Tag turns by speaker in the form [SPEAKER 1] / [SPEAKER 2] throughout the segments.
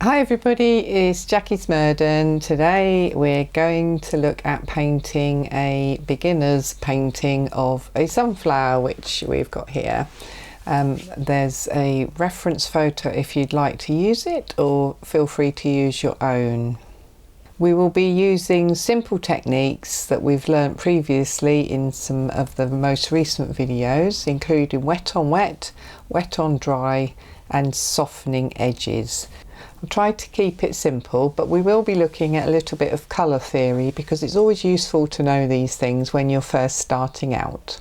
[SPEAKER 1] Hi everybody, it's Jackie Smurden. Today we're going to look at painting a beginner's painting of a sunflower, which we've got here. There's a reference photo if you'd like to use it, or feel free to use your own. We will be using simple techniques that we've learnt previously in some of the most recent videos, including wet on wet, wet on dry, and softening edges. I've tried to keep it simple, but we will be looking at a little bit of colour theory because it's always useful to know these things when you're first starting out.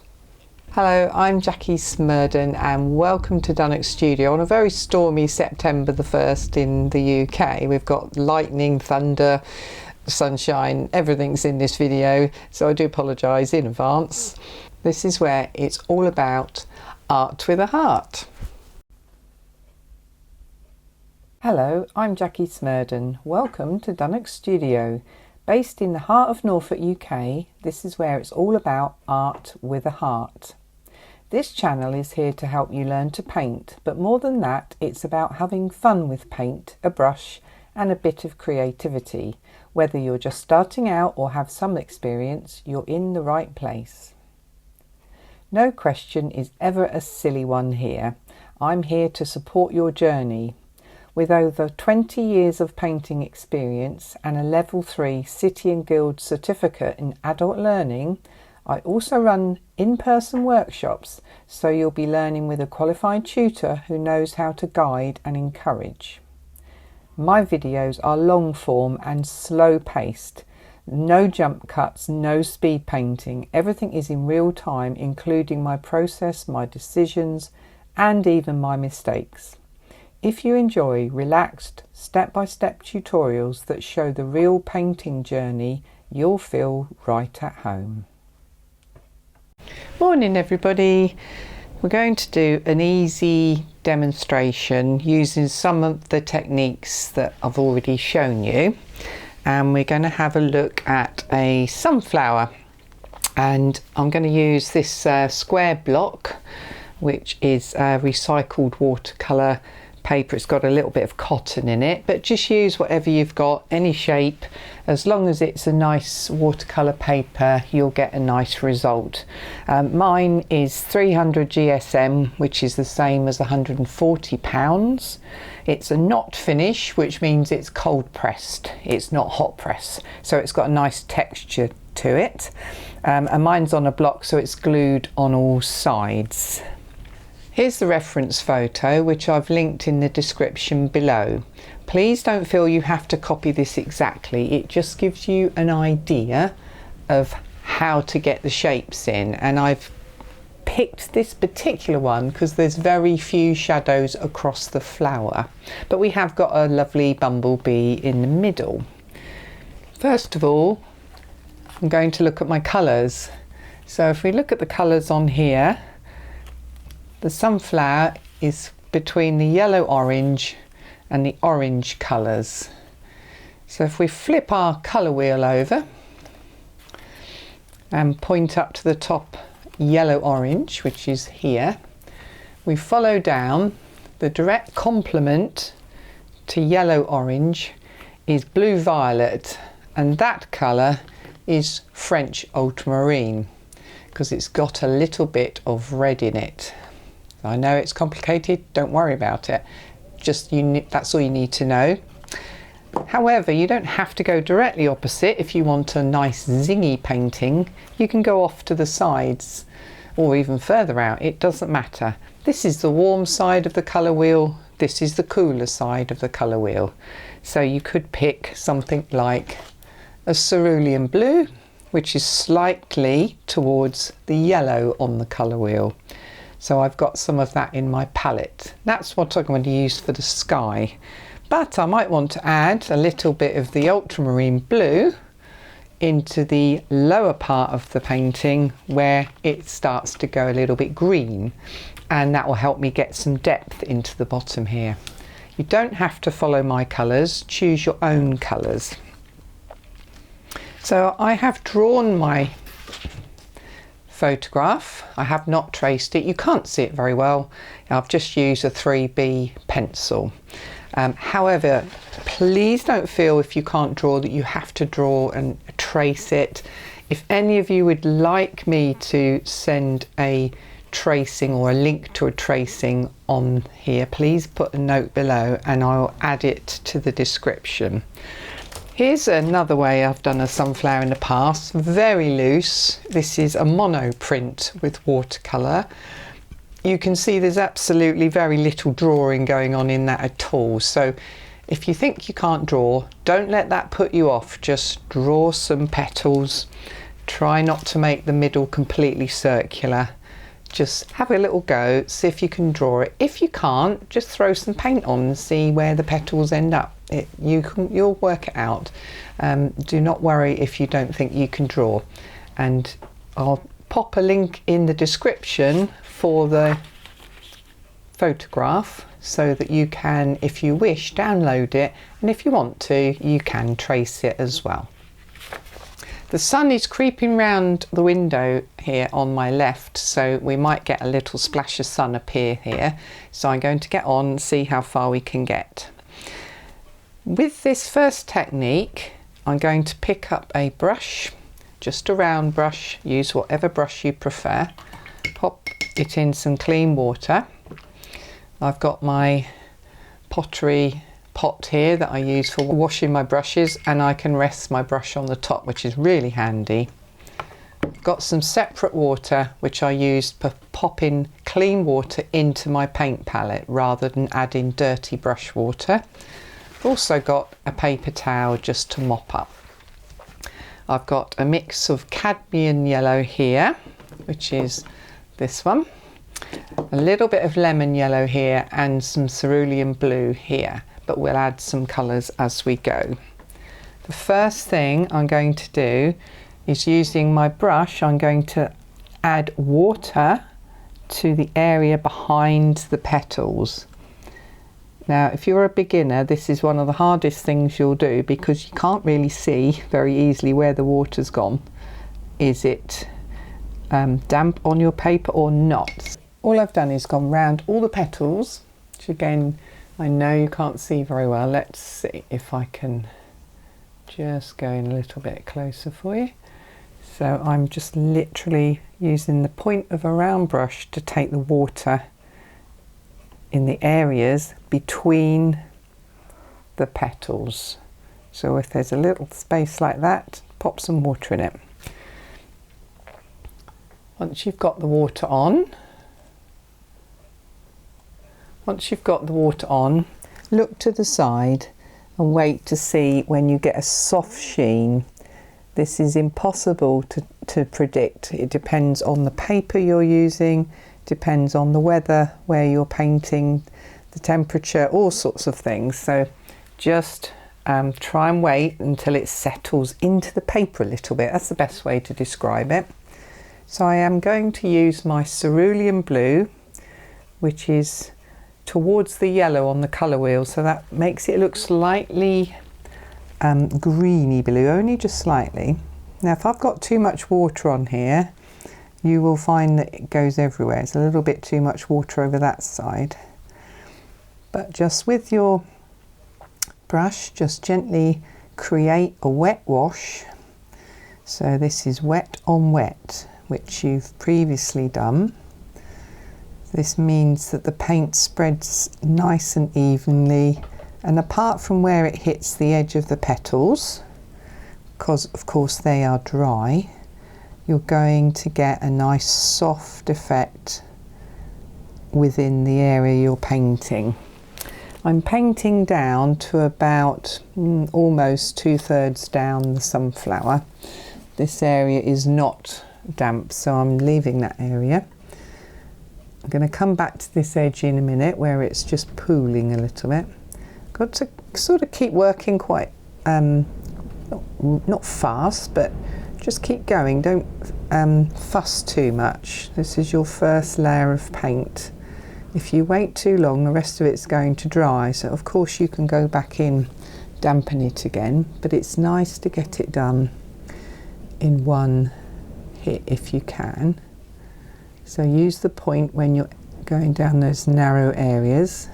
[SPEAKER 1] Hello, I'm Jackie Smurden and welcome to Dunnock Studio on a very stormy September the 1st in the UK. We've got lightning, thunder, sunshine, everything's in this video, so I do apologise in advance. This is where it's all about art with a heart. Hello, I'm Jackie Smurden. Welcome to Dunnock Studio. Based in the heart of Norfolk, UK, this is where it's all about art with a heart. This channel is here to help you learn to paint, but more than that, it's about having fun with paint, a brush, and a bit of creativity. Whether you're just starting out or have some experience, you're in the right place. No question is ever a silly one here. I'm here to support your journey. With over 20 years of painting experience and a Level 3 City and Guild certificate in adult learning, I also run in-person workshops, so you'll be learning with a qualified tutor who knows how to guide and encourage. My videos are long form and slow paced. No jump cuts, no speed painting. Everything is in real time, including my process, my decisions, and even my mistakes. If you enjoy relaxed, step-by-step tutorials that show the real painting journey, you'll feel right at home. Morning everybody. We're going to do an easy demonstration using some of the techniques that I've already shown you. And we're going to have a look at a sunflower. And I'm going to use this square block, which is recycled watercolour paper. It's got a little bit of cotton in it, but just use whatever you've got, any shape. As long as it's a nice watercolour paper, you'll get a nice result. Mine is 300 GSM, which is the same as £140. It's a knot finish, which means it's cold pressed. It's not hot press, so it's got a nice texture to it. And mine's on a block, so it's glued on all sides. Here's the reference photo, which I've linked in the description below. Please don't feel you have to copy this exactly. It just gives you an idea of how to get the shapes in. And I've picked this particular one because there's very few shadows across the flower. But we have got a lovely bumblebee in the middle. First of all, I'm going to look at my colours. So if we look at the colours on here, the sunflower is between the yellow-orange and the orange colours. So if we flip our colour wheel over and point up to the top yellow-orange, which is here, we follow down, the direct complement to yellow-orange is blue-violet, and that colour is French ultramarine because it's got a little bit of red in it. I know it's complicated, don't worry about it. Just that's all you need to know. However, you don't have to go directly opposite. If you want a nice zingy painting, you can go off to the sides or even further out. It doesn't matter. This is the warm side of the colour wheel. This is the cooler side of the colour wheel. So you could pick something like a cerulean blue, which is slightly towards the yellow on the colour wheel. So I've got some of that in my palette. That's what I'm going to use for the sky. But I might want to add a little bit of the ultramarine blue into the lower part of the painting where it starts to go a little bit green. And that will help me get some depth into the bottom here. You don't have to follow my colours, choose your own colours. So I have drawn my photograph. I have not traced it. You can't see it very well. I've just used a 3B pencil. However, Please don't feel, if you can't draw, that you have to draw and trace it. If any of you would like me to send a tracing or a link to a tracing on here, please put a note below and I'll add it to the description. Here's another way I've done a sunflower in the past, very loose. This is a mono print with watercolour. You can see there's absolutely very little drawing going on in that at all. So if you think you can't draw, don't let that put you off. Just draw some petals. Try not to make the middle completely circular. Just have a little go, see if you can draw it. If you can't, just throw some paint on and see where the petals end up. You'll work it out. Do not worry if you don't think you can draw. And I'll pop a link in the description for the photograph so that you can, if you wish, download it, and if you want to, you can trace it as well. The sun is creeping round the window here on my left, so we might get a little splash of sun appear here. So I'm going to get on and see how far we can get. With this first technique, I'm going to pick up a brush, just a round brush, use whatever brush you prefer. Pop it in some clean water. I've got my pottery pot here that I use for washing my brushes, and I can rest my brush on the top, which is really handy. I've got some separate water which I use for popping clean water into my paint palette rather than adding dirty brush water. I've also got a paper towel just to mop up. I've got a mix of cadmium yellow here, which is this one, a little bit of lemon yellow here, and some cerulean blue here, but we'll add some colours as we go. The first thing I'm going to do is, using my brush, I'm going to add water to the area behind the petals. Now, if you're a beginner, this is one of the hardest things you'll do because you can't really see very easily where the water's gone. Is it damp on your paper or not? All I've done is gone round all the petals, which again, I know you can't see very well. Let's see if I can just go in a little bit closer for you. So I'm just literally using the point of a round brush to take the water in the areas between the petals. So if there's a little space like that, pop some water in it. Once you've got the water on, look to the side and wait to see when you get a soft sheen. This is impossible to predict. It depends on the paper you're using, depends on the weather, where you're painting, the temperature, all sorts of things. So just try and wait until it settles into the paper a little bit. That's the best way to describe it. So I am going to use my cerulean blue, which is towards the yellow on the colour wheel, so that makes it look slightly greeny blue, only just slightly. Now if I've got too much water on here, you will find that it goes everywhere. It's a little bit too much water over that side. But just with your brush, just gently create a wet wash. So this is wet on wet, which you've previously done. This means that the paint spreads nice and evenly, and apart from where it hits the edge of the petals, because of course they are dry, you're going to get a nice soft effect within the area you're painting. I'm painting down to about almost 2/3 down the sunflower. This area is not damp, so I'm leaving that area. I'm going to come back to this edge in a minute where it's just pooling a little bit. Got to sort of keep working quite, not fast, but just keep going. Don't fuss too much. This is your first layer of paint. If you wait too long, the rest of it's going to dry. So of course you can go back in, dampen it again, but it's nice to get it done in one hit if you can. So use the point when you're going down those narrow areas.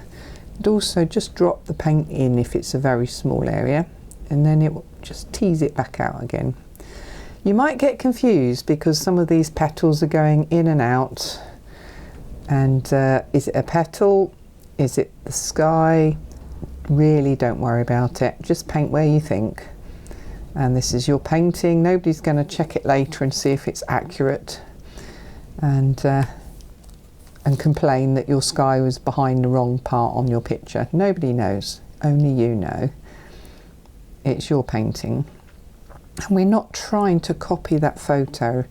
[SPEAKER 1] And also just drop the paint in if it's a very small area, and then it will just tease it back out again. You might get confused because some of these petals are going in and out, and is it a petal? Is it the sky? Really don't worry about it, just paint where you think. And this is your painting. Nobody's going to check it later and see if it's accurate and complain that your sky was behind the wrong part on your picture. Nobody knows, only you know. It's your painting. And we're not trying to copy that photo.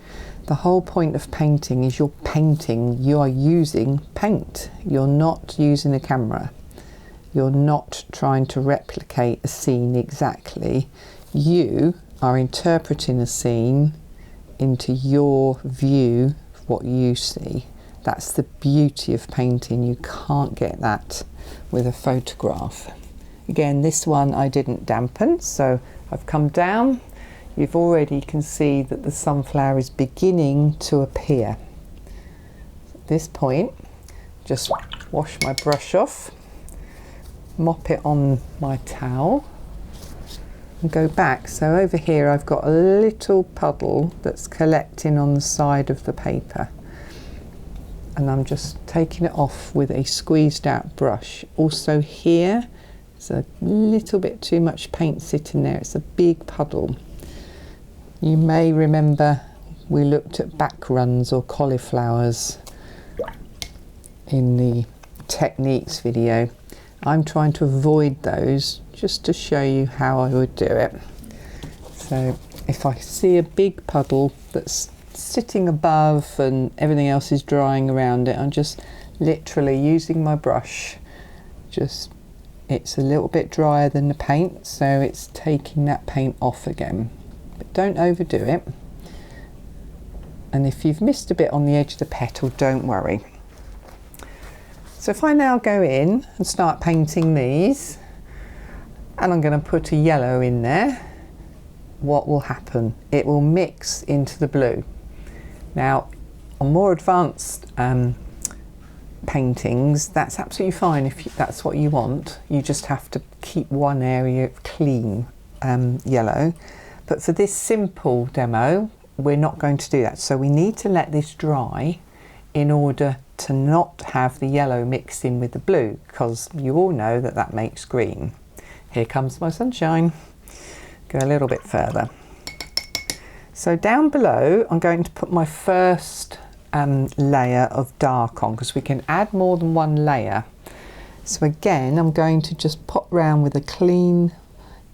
[SPEAKER 1] The whole point of painting is you're painting. You are using paint. You're not using a camera. You're not trying to replicate a scene exactly. You are interpreting a scene into your view of what you see. That's the beauty of painting. You can't get that with a photograph. Again, this one I didn't dampen, so I've come down. You've already can see that the sunflower is beginning to appear. At this point, just wash my brush off, mop it on my towel, and go back. So over here I've got a little puddle that's collecting on the side of the paper, and I'm just taking it off with a squeezed out brush. Also here, there's a little bit too much paint sitting there. It's a big puddle. You may remember we looked at back runs or cauliflowers in the techniques video. I'm trying to avoid those just to show you how I would do it. So if I see a big puddle that's sitting above and everything else is drying around it, I'm just literally using my brush. It's a little bit drier than the paint, so it's taking that paint off again. But don't overdo it. And if you've missed a bit on the edge of the petal, don't worry. So if I now go in and start painting these, and I'm going to put a yellow in there, what will happen? It will mix into the blue. Now, on more advanced paintings, that's absolutely fine if that's what you want. You just have to keep one area clean yellow. But for this simple demo, we're not going to do that. So we need to let this dry in order to not have the yellow mixed in with the blue, because you all know that that makes green. Here comes my sunshine. Go a little bit further. So down below, I'm going to put my first layer of dark on, because we can add more than one layer. So again, I'm going to just pop round with a clean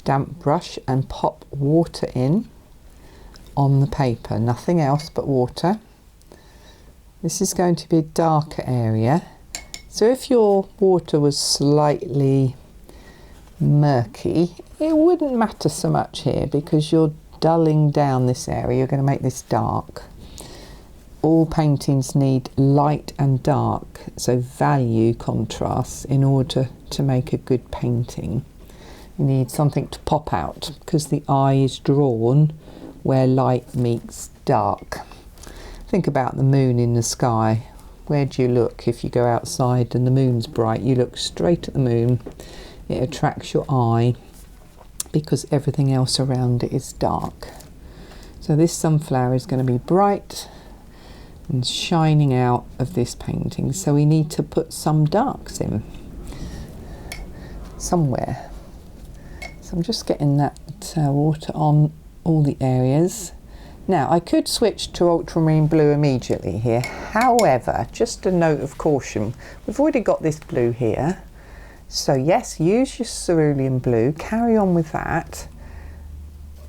[SPEAKER 1] damp brush and pop water in on the paper, nothing else but water. This is going to be a darker area, so if your water was slightly murky, it wouldn't matter so much here because you're dulling down this area. You're going to make this dark. All paintings need light and dark, so value contrasts in order to make a good painting. You need something to pop out because the eye is drawn where light meets dark. Think about the moon in the sky. Where do you look if you go outside and the moon's bright? You look straight at the moon. It attracts your eye because everything else around it is dark. So this sunflower is going to be bright and shining out of this painting. So we need to put some darks in somewhere. So I'm just getting that water on all the areas. Now I could switch to ultramarine blue immediately here. However, just a note of caution, we've already got this blue here. So yes, use your cerulean blue, carry on with that,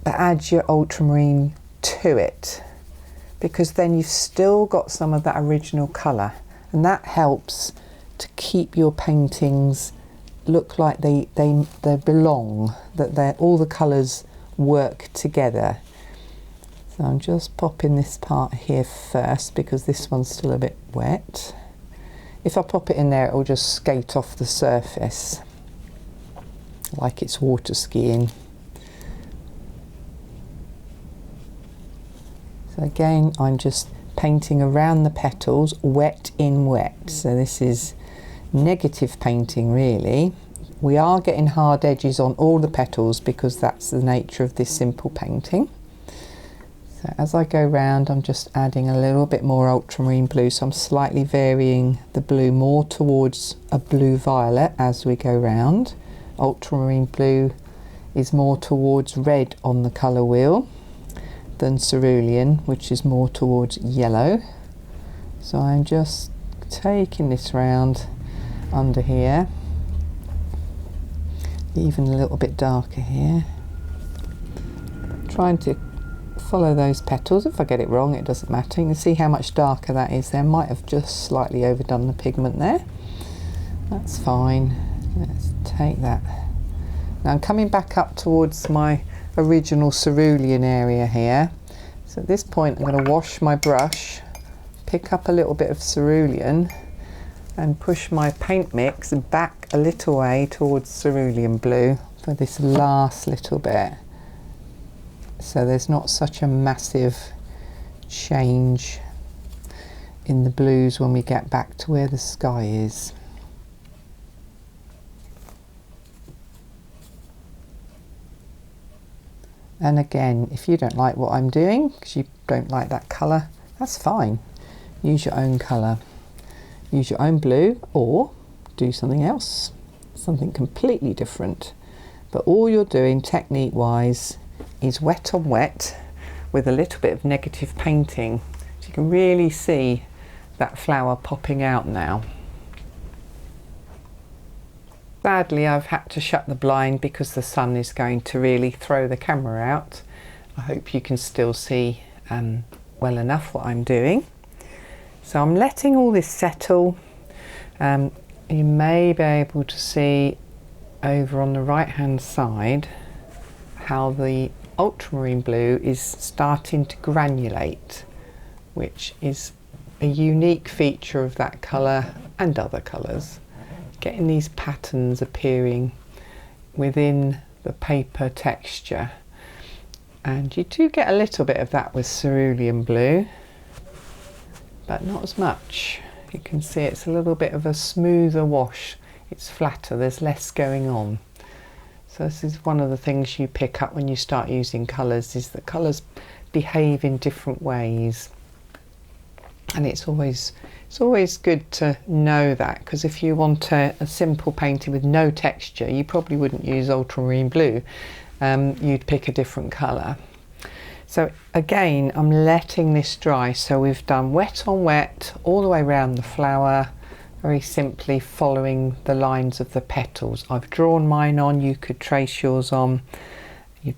[SPEAKER 1] but add your ultramarine to it, because then you've still got some of that original colour, and that helps to keep your paintings look like they belong, that all the colours work together. So I'm just popping this part here first because this one's still a bit wet. If I pop it in there, it will just skate off the surface like it's water skiing. So again, I'm just painting around the petals, wet in wet. So this is negative painting really. We are getting hard edges on all the petals because that's the nature of this simple painting. So as I go round, I'm just adding a little bit more ultramarine blue, so I'm slightly varying the blue more towards a blue violet as we go round. Ultramarine blue is more towards red on the colour wheel than cerulean, which is more towards yellow. So I'm just taking this round under here, even a little bit darker here, trying to follow those petals. If I get it wrong, it doesn't matter. You can see how much darker that is there. Might have just slightly overdone the pigment there. That's fine. Let's take that. Now I'm coming back up towards my original cerulean area here. So at this point I'm going to wash my brush, pick up a little bit of cerulean and push my paint mix back a little way towards cerulean blue for this last little bit, so there's not such a massive change in the blues when we get back to where the sky is. And again, if you don't like what I'm doing because you don't like that colour, that's fine. Use your own colour. Use your own blue or do something else, something completely different. But all you're doing technique wise is wet on wet with a little bit of negative painting. So you can really see that flower popping out now. Sadly, I've had to shut the blind because the sun is going to really throw the camera out. I hope you can still see well enough what I'm doing. So I'm letting all this settle. You may be able to see over on the right hand side how the ultramarine blue is starting to granulate, which is a unique feature of that colour and other colours. Getting these patterns appearing within the paper texture, and you do get a little bit of that with cerulean blue, but not as much. You can see it's a little bit of a smoother wash, it's flatter, there's less going on. So this is one of the things you pick up when you start using colours, is that colours behave in different ways. And it's always good to know that, because if you want a simple painting with no texture, you probably wouldn't use ultramarine blue. You'd pick a different colour. So again, I'm letting this dry. So we've done wet on wet all the way around the flower, very simply following the lines of the petals. I've drawn mine on, you could trace yours on. You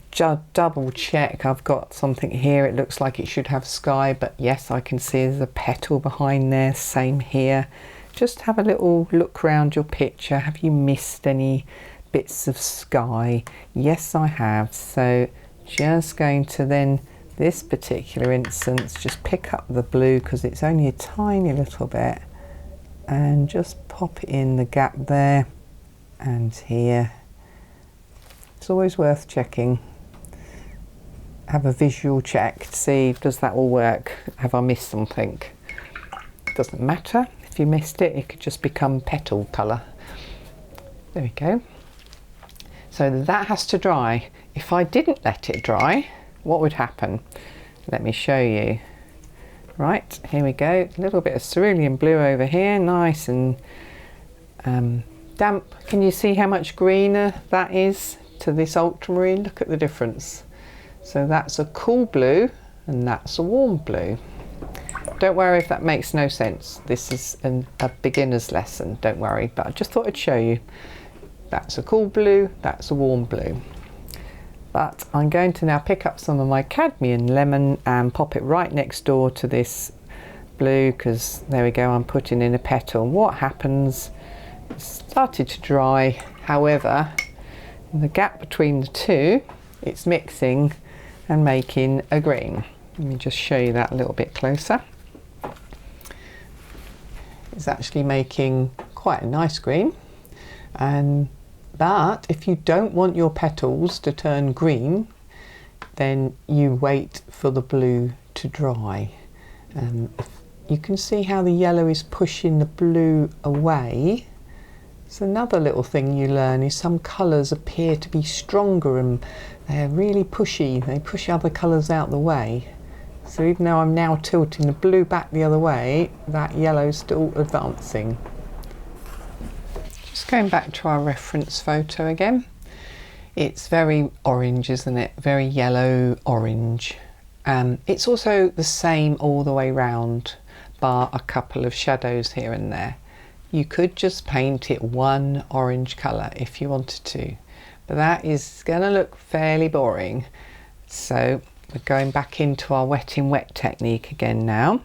[SPEAKER 1] double check. I've got something here, it looks like it should have sky, but yes, I can see there's a petal behind there. Same here. Just have a little look around your picture. Have you missed any bits of sky? Yes, I have. So just going to then, this particular instance, just pick up the blue because it's only a tiny little bit and just pop it in the gap there and here. It's always worth checking. Have a visual check to see, does that all work? Have I missed something? Doesn't matter if you missed it, it could just become petal colour. There we go. So that has to dry. If I didn't let it dry, what would happen? Let me show you. Right, here we go. A little bit of cerulean blue over here, nice and damp. Can you see how much greener that is to this ultramarine? Look at the difference. So that's a cool blue and that's a warm blue. Don't worry if that makes no sense. This is a beginner's lesson, don't worry, but I just thought I'd show you. That's a cool blue, that's a warm blue. But I'm going to now pick up some of my cadmium lemon and pop it right next door to this blue, because there we go, I'm putting in a petal. What happens, it started to dry, however, in the gap between the two, it's mixing and making a green. Let me just show you that a little bit closer. It's actually making quite a nice green. But if you don't want your petals to turn green, then you wait for the blue to dry. You can see how the yellow is pushing the blue away So another little thing you learn is some colours appear to be stronger and they're really pushy. They push other colours out the way. So even though I'm now tilting the blue back the other way, that yellow's still advancing. Just going back to our reference photo again. It's very orange, isn't it? Very yellow orange. It's also the same all the way round, bar a couple of shadows here and there. You could just paint it one orange colour if you wanted to, but that is going to look fairly boring. So we're going back into our wet in wet technique again now.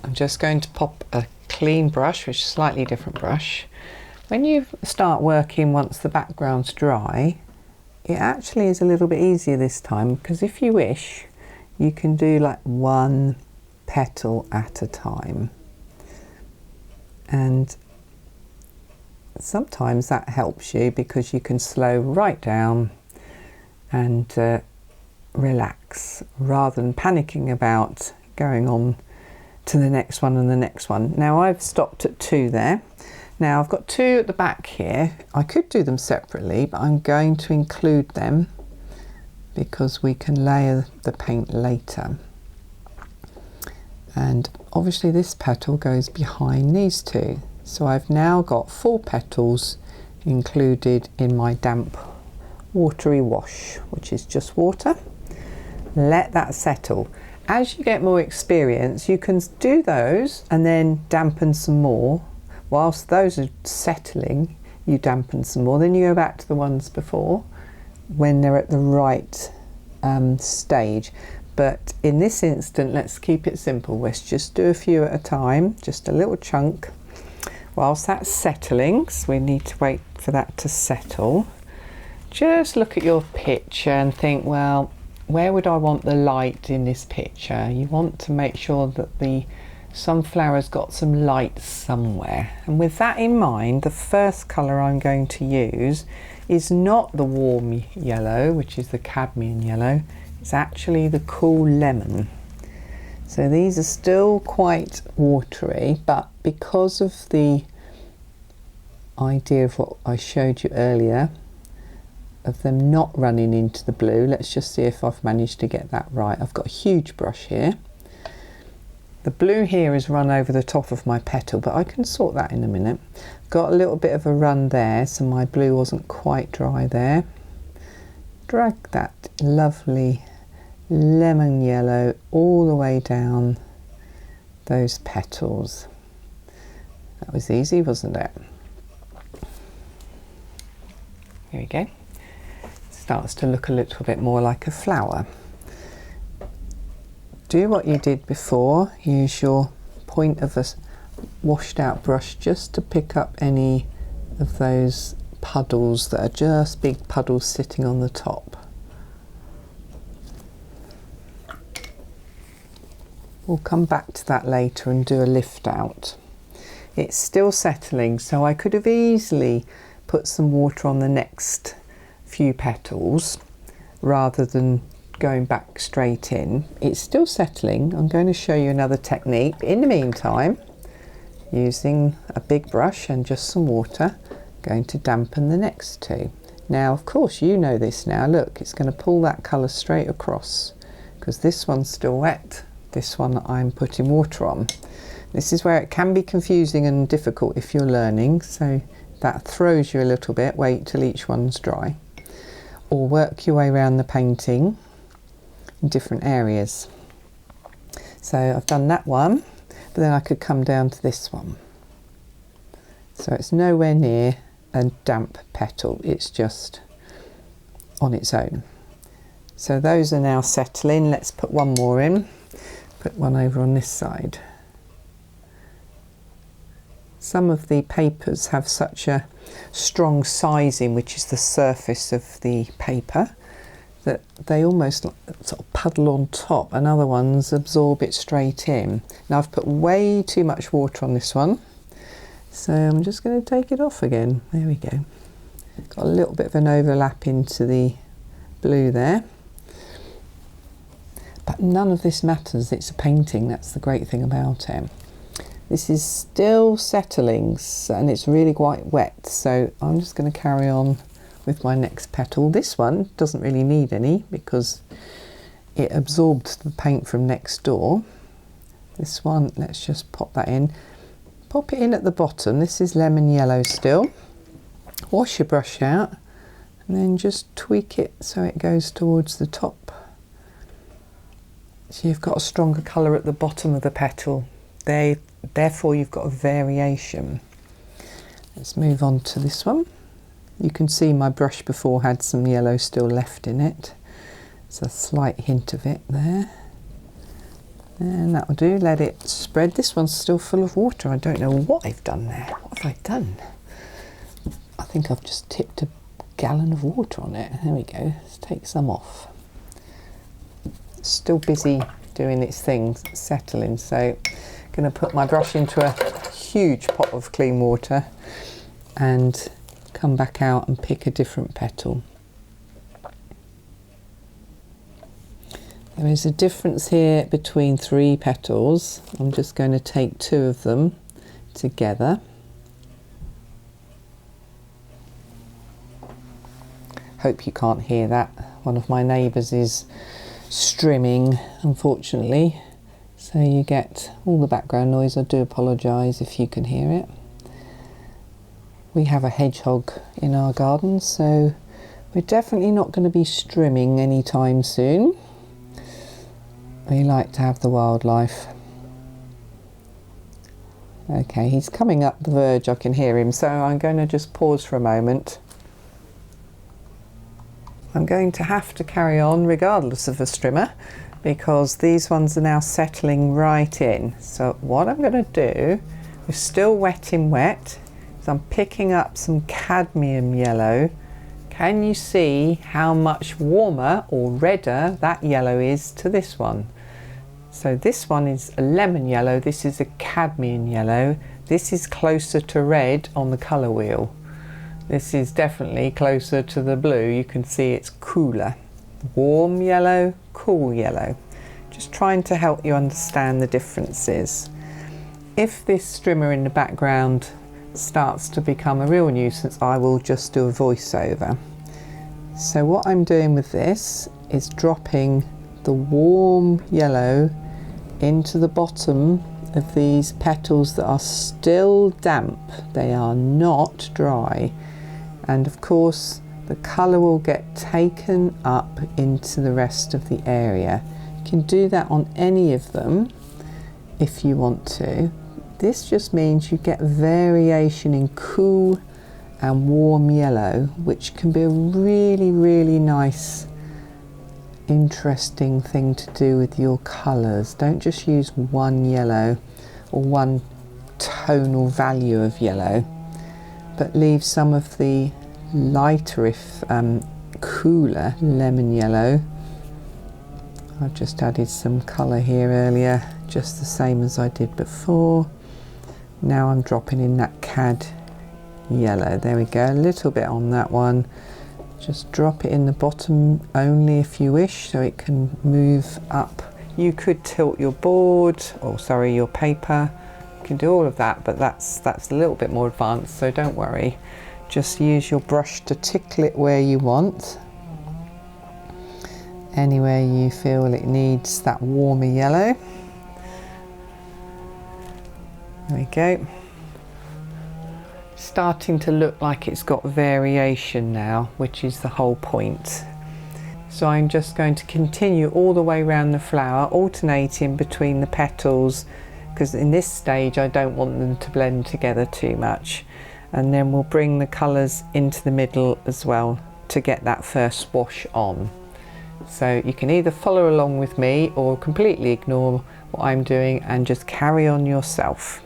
[SPEAKER 1] I'm just going to pop a clean brush, which is a slightly different brush. When you start working once the background's dry, it actually is a little bit easier this time, because if you wish, you can do like one petal at a time. And sometimes that helps you because you can slow right down and relax rather than panicking about going on to the next one and the next one. Now I've stopped at 2 there. Now I've got 2 at the back here. I could do them separately, but I'm going to include them because we can layer the paint later. And obviously this petal goes behind these 2. So I've now got 4 petals included in my damp watery wash, which is just water. Let that settle. As you get more experience, you can do those and then dampen some more. Whilst those are settling, you dampen some more. Then you go back to the ones before when they're at the right stage. But in this instant, let's keep it simple. Let's just do a few at a time, just a little chunk. Whilst that's settling, so we need to wait for that to settle. Just look at your picture and think, well, where would I want the light in this picture? You want to make sure that the sunflower's got some light somewhere. And with that in mind, the first colour I'm going to use is not the warm yellow, which is the cadmium yellow. It's actually the cool lemon. So these are still quite watery, but because of the idea of what I showed you earlier, of them not running into the blue, let's just see if I've managed to get that right. I've got a huge brush here. The blue here is run over the top of my petal, but I can sort that in a minute. Got a little bit of a run there, so my blue wasn't quite dry there. Drag that lovely lemon yellow all the way down those petals. That was easy, wasn't it? Here we go. Starts to look a little bit more like a flower. Do what you did before. Use your point of a washed out brush just to pick up any of those puddles that are just big puddles sitting on the top. We'll come back to that later and do a lift out. It's still settling, so I could have easily put some water on the next few petals rather than going back straight in. It's still settling. I'm going to show you another technique. In the meantime, using a big brush and just some water, going to dampen the next 2. Now, of course, you know this now. Look, it's going to pull that colour straight across because this one's still wet. This one I'm putting water on. This is where it can be confusing and difficult if you're learning, so that throws you a little bit. Wait till each one's dry, or work your way around the painting in different areas. So I've done that one, but then I could come down to this one. So it's nowhere near a damp petal, it's just on its own. So those are now settling. Let's put one more in. Put one over on this side. Some of the papers have such a strong sizing, which is the surface of the paper, that they almost sort of puddle on top, and other ones absorb it straight in. Now I've put way too much water on this one, so I'm just going to take it off again. There we go. Got a little bit of an overlap into the blue there. But none of this matters, it's a painting, that's the great thing about it. This is still settling and it's really quite wet, so I'm just going to carry on with my next petal. This one doesn't really need any because it absorbed the paint from next door. This one, let's just pop that in. Pop it in at the bottom. This is lemon yellow still. Wash your brush out and then just tweak it so it goes towards the top. So you've got a stronger colour at the bottom of the petal. Therefore you've got a variation. Let's move on to this one. You can see my brush before had some yellow still left in it. There's a slight hint of it there. And that will do, let it spread. This one's still full of water. I don't know what I've done there. What have I done? I think I've just tipped a gallon of water on it. There we go, let's take some off. It's still busy doing its thing, settling, so I'm going to put my brush into a huge pot of clean water and come back out and pick a different petal. There is a difference here between 3 petals. I'm just going to take 2 of them together. Hope you can't hear that. One of my neighbours is strimming, unfortunately, so you get all the background noise. I do apologise if you can hear it. We have a hedgehog in our garden, so we're definitely not going to be strimming anytime soon. We like to have the wildlife. Okay, he's coming up the verge, I can hear him, so I'm going to just pause for a moment. I'm going to have to carry on regardless of a strimmer because these ones are now settling right in. So what I'm going to do, we're still wet in wet, is I'm picking up some cadmium yellow. Can you see how much warmer or redder that yellow is to this one? So this one is a lemon yellow, this is a cadmium yellow, this is closer to red on the colour wheel. This is definitely closer to the blue, you can see it's cooler. Warm yellow, cool yellow. Just trying to help you understand the differences. If this strimmer in the background starts to become a real nuisance, I will just do a voiceover. So what I'm doing with this is dropping the warm yellow into the bottom of these petals that are still damp. They are not dry. And of course the colour will get taken up into the rest of the area. You can do that on any of them if you want to. This just means you get variation in cool and warm yellow, which can be a really nice, interesting thing to do with your colours. Don't just use one yellow or one tonal value of yellow, but leave some of the lighter, if cooler, lemon yellow. I've just added some colour here earlier, just the same as I did before. Now I'm dropping in that cad yellow. There we go, a little bit on that one. Just drop it in the bottom only if you wish, so it can move up. You could tilt your board, or sorry, your paper. You can do all of that, but that's a little bit more advanced, so don't worry. Just use your brush to tickle it where you want. Anywhere you feel it needs that warmer yellow. There we go. Starting to look like it's got variation now, which is the whole point. So I'm just going to continue all the way around the flower, alternating between the petals, because in this stage I don't want them to blend together too much. And then we'll bring the colours into the middle as well to get that first wash on. So you can either follow along with me or completely ignore what I'm doing and just carry on yourself.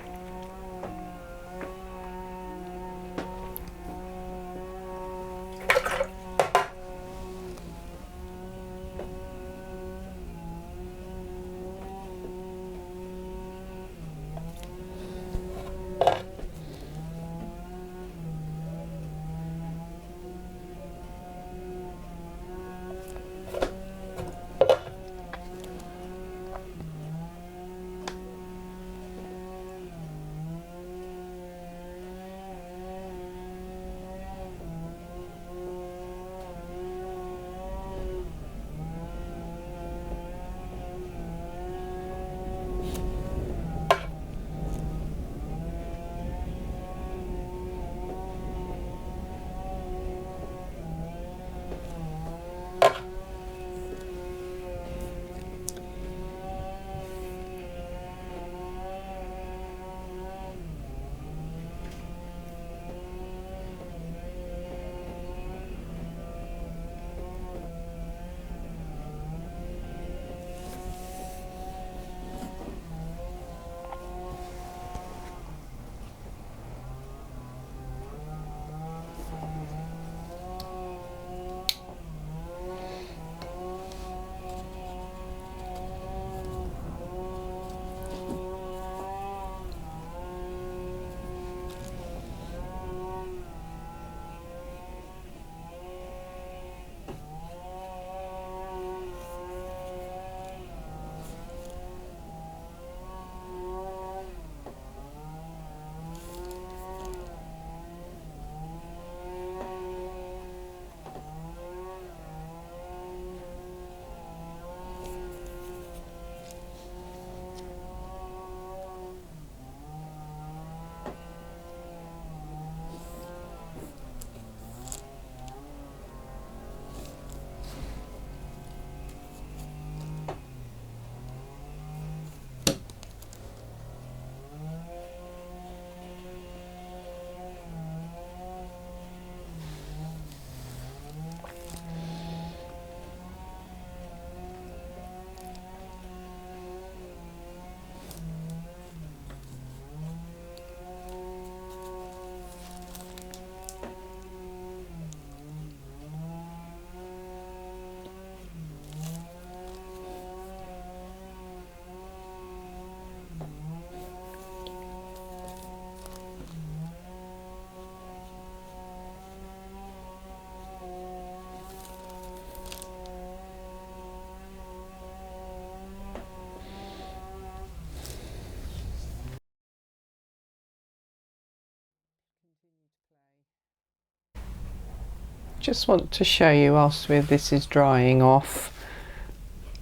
[SPEAKER 1] just want to show you whilst this is drying off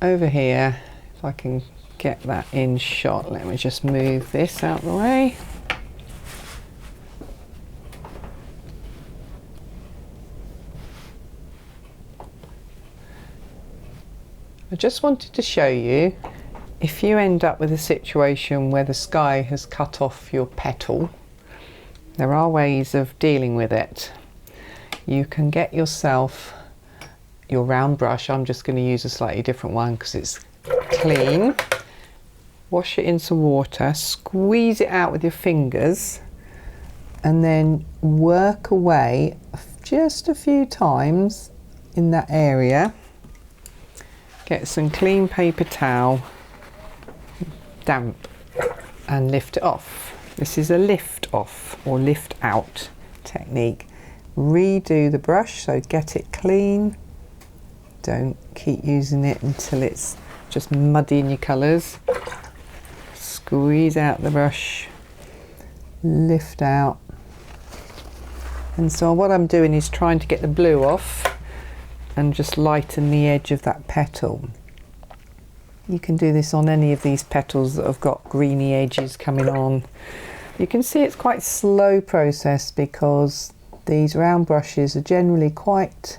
[SPEAKER 1] over here, if I can get that in shot. Let me just move this out of the way. I just wanted to show you, if you end up with a situation where the sky has cut off your petal, there are ways of dealing with it. You can get yourself your round brush. I'm just going to use a slightly different one because it's clean. Wash it in some water, squeeze it out with your fingers, and then work away just a few times in that area. Get some clean paper towel, damp, and lift it off. This is a lift off or lift out technique. Redo the brush, so get it clean. Don't keep using it until it's just muddy in your colours. Squeeze out the brush, lift out. And so what I'm doing is trying to get the blue off and just lighten the edge of that petal. You can do this on any of these petals that have got greeny edges coming on. You can see it's quite a slow process because these round brushes are generally quite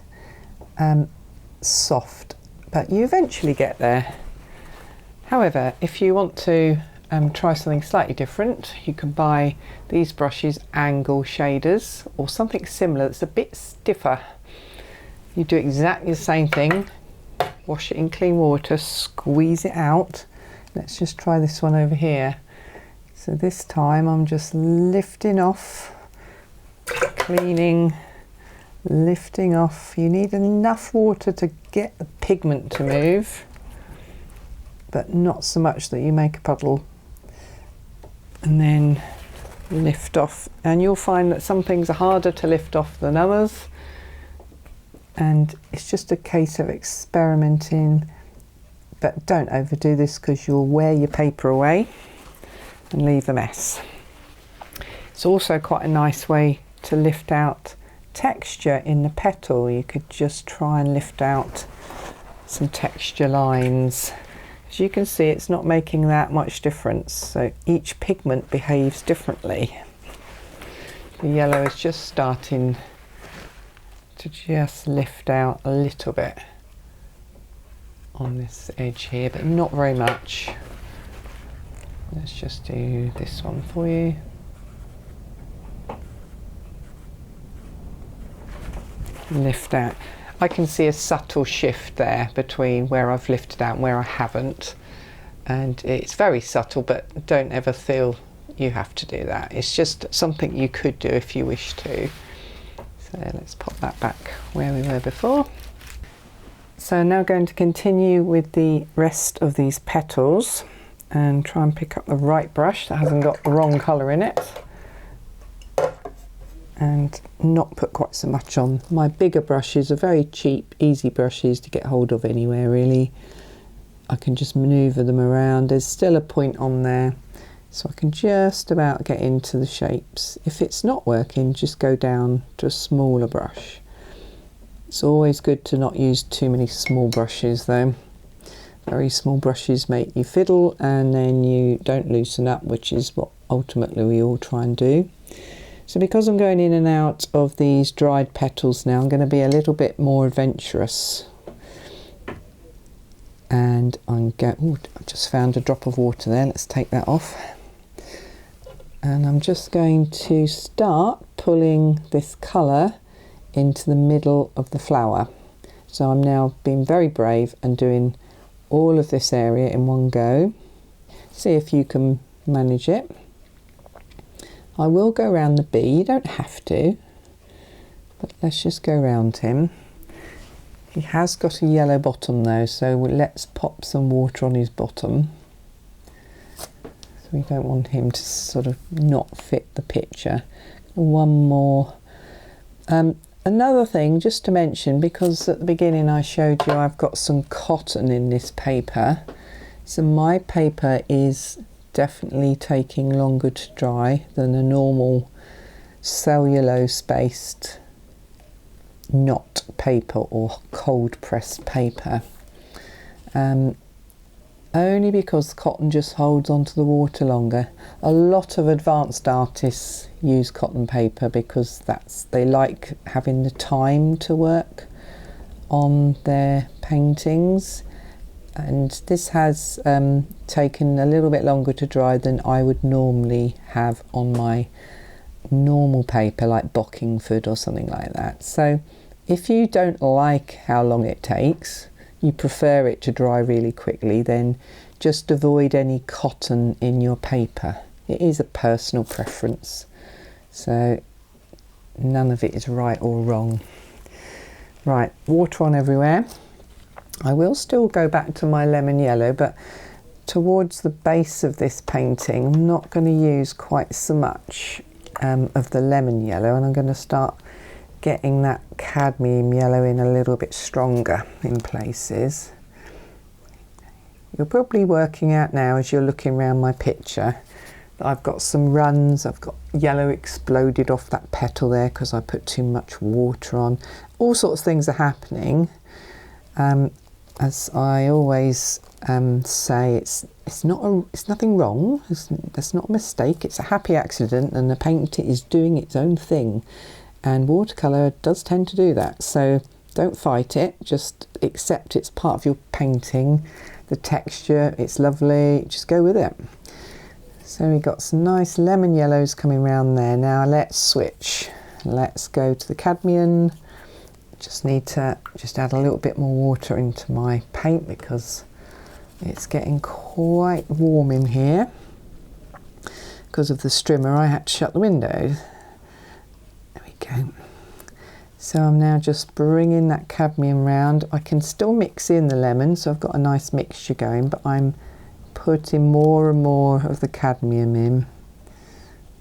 [SPEAKER 1] soft, but you eventually get there. However, if you want to try something slightly different, you can buy these brushes, angle shaders, or something similar that's a bit stiffer. You do exactly the same thing, wash it in clean water, squeeze it out. Let's just try this one over here. So this time I'm just lifting off, cleaning, lifting off. You need enough water to get the pigment to move, but not so much that you make a puddle. And then lift off. And you'll find that some things are harder to lift off than others. And it's just a case of experimenting, but don't overdo this because you'll wear your paper away and leave a mess. It's also quite a nice way to lift out texture in the petal. You could just try and lift out some texture lines. As you can see, it's not making that much difference, so each pigment behaves differently. The yellow is just starting to just lift out a little bit on this edge here, but not very much. Let's just do this one for you. Lift out. I can see a subtle shift there between where I've lifted out and where I haven't, and it's very subtle, but don't ever feel you have to do that. It's just something you could do if you wish to. So let's pop that back where we were before. So now going to continue with the rest of these petals and try and pick up the right brush that hasn't got the wrong colour in it, and not put quite so much on. My bigger brushes are very cheap, easy brushes to get hold of anywhere really. I can just manoeuvre them around. There's still a point on there, so I can just about get into the shapes. If it's not working, just go down to a smaller brush. It's always good to not use too many small brushes though. Very small brushes make you fiddle and then you don't loosen up, which is what ultimately we all try and do. So because I'm going in and out of these dried petals now, I'm going to be a little bit more adventurous. And I'm going, ooh, I've just found a drop of water there, let's take that off. And I'm just going to start pulling this colour into the middle of the flower. So I'm now being very brave and doing all of this area in one go. See if you can manage it. I will go around the bee, you don't have to, but let's just go around him. He has got a yellow bottom though, so let's pop some water on his bottom. So we don't want him to sort of not fit the picture. One more. Another thing just to mention, because at the beginning I showed you I've got some cotton in this paper. So my paper is definitely taking longer to dry than a normal cellulose based not paper or cold pressed paper, only because cotton just holds onto the water longer. A lot of advanced artists use cotton paper because they like having the time to work on their paintings, and this has taken a little bit longer to dry than I would normally have on my normal paper like Bockingford or something like that. So if you don't like how long it takes, you prefer it to dry really quickly, then just avoid any cotton in your paper. It is a personal preference, so none of it is right or wrong. Right, water on everywhere. I will still go back to my lemon yellow, but towards the base of this painting I'm not going to use quite so much of the lemon yellow, and I'm going to start getting that cadmium yellow in a little bit stronger in places. You're probably working out now as you're looking around my picture that I've got some runs, I've got yellow exploded off that petal there because I put too much water on. All sorts of things are happening. As I always say, it's nothing wrong, that's not a mistake, it's a happy accident, and the paint is doing its own thing. And watercolour does tend to do that, so don't fight it, just accept it's part of your painting. The texture, it's lovely, just go with it. So we've got some nice lemon yellows coming around there. Now let's switch. Let's go to the cadmium. Just need to add a little bit more water into my paint because it's getting quite warm in here. Because of the strimmer I had to shut the windows. Go. So I'm now just bringing that cadmium round. I can still mix in the lemon, so I've got a nice mixture going, but I'm putting more and more of the cadmium in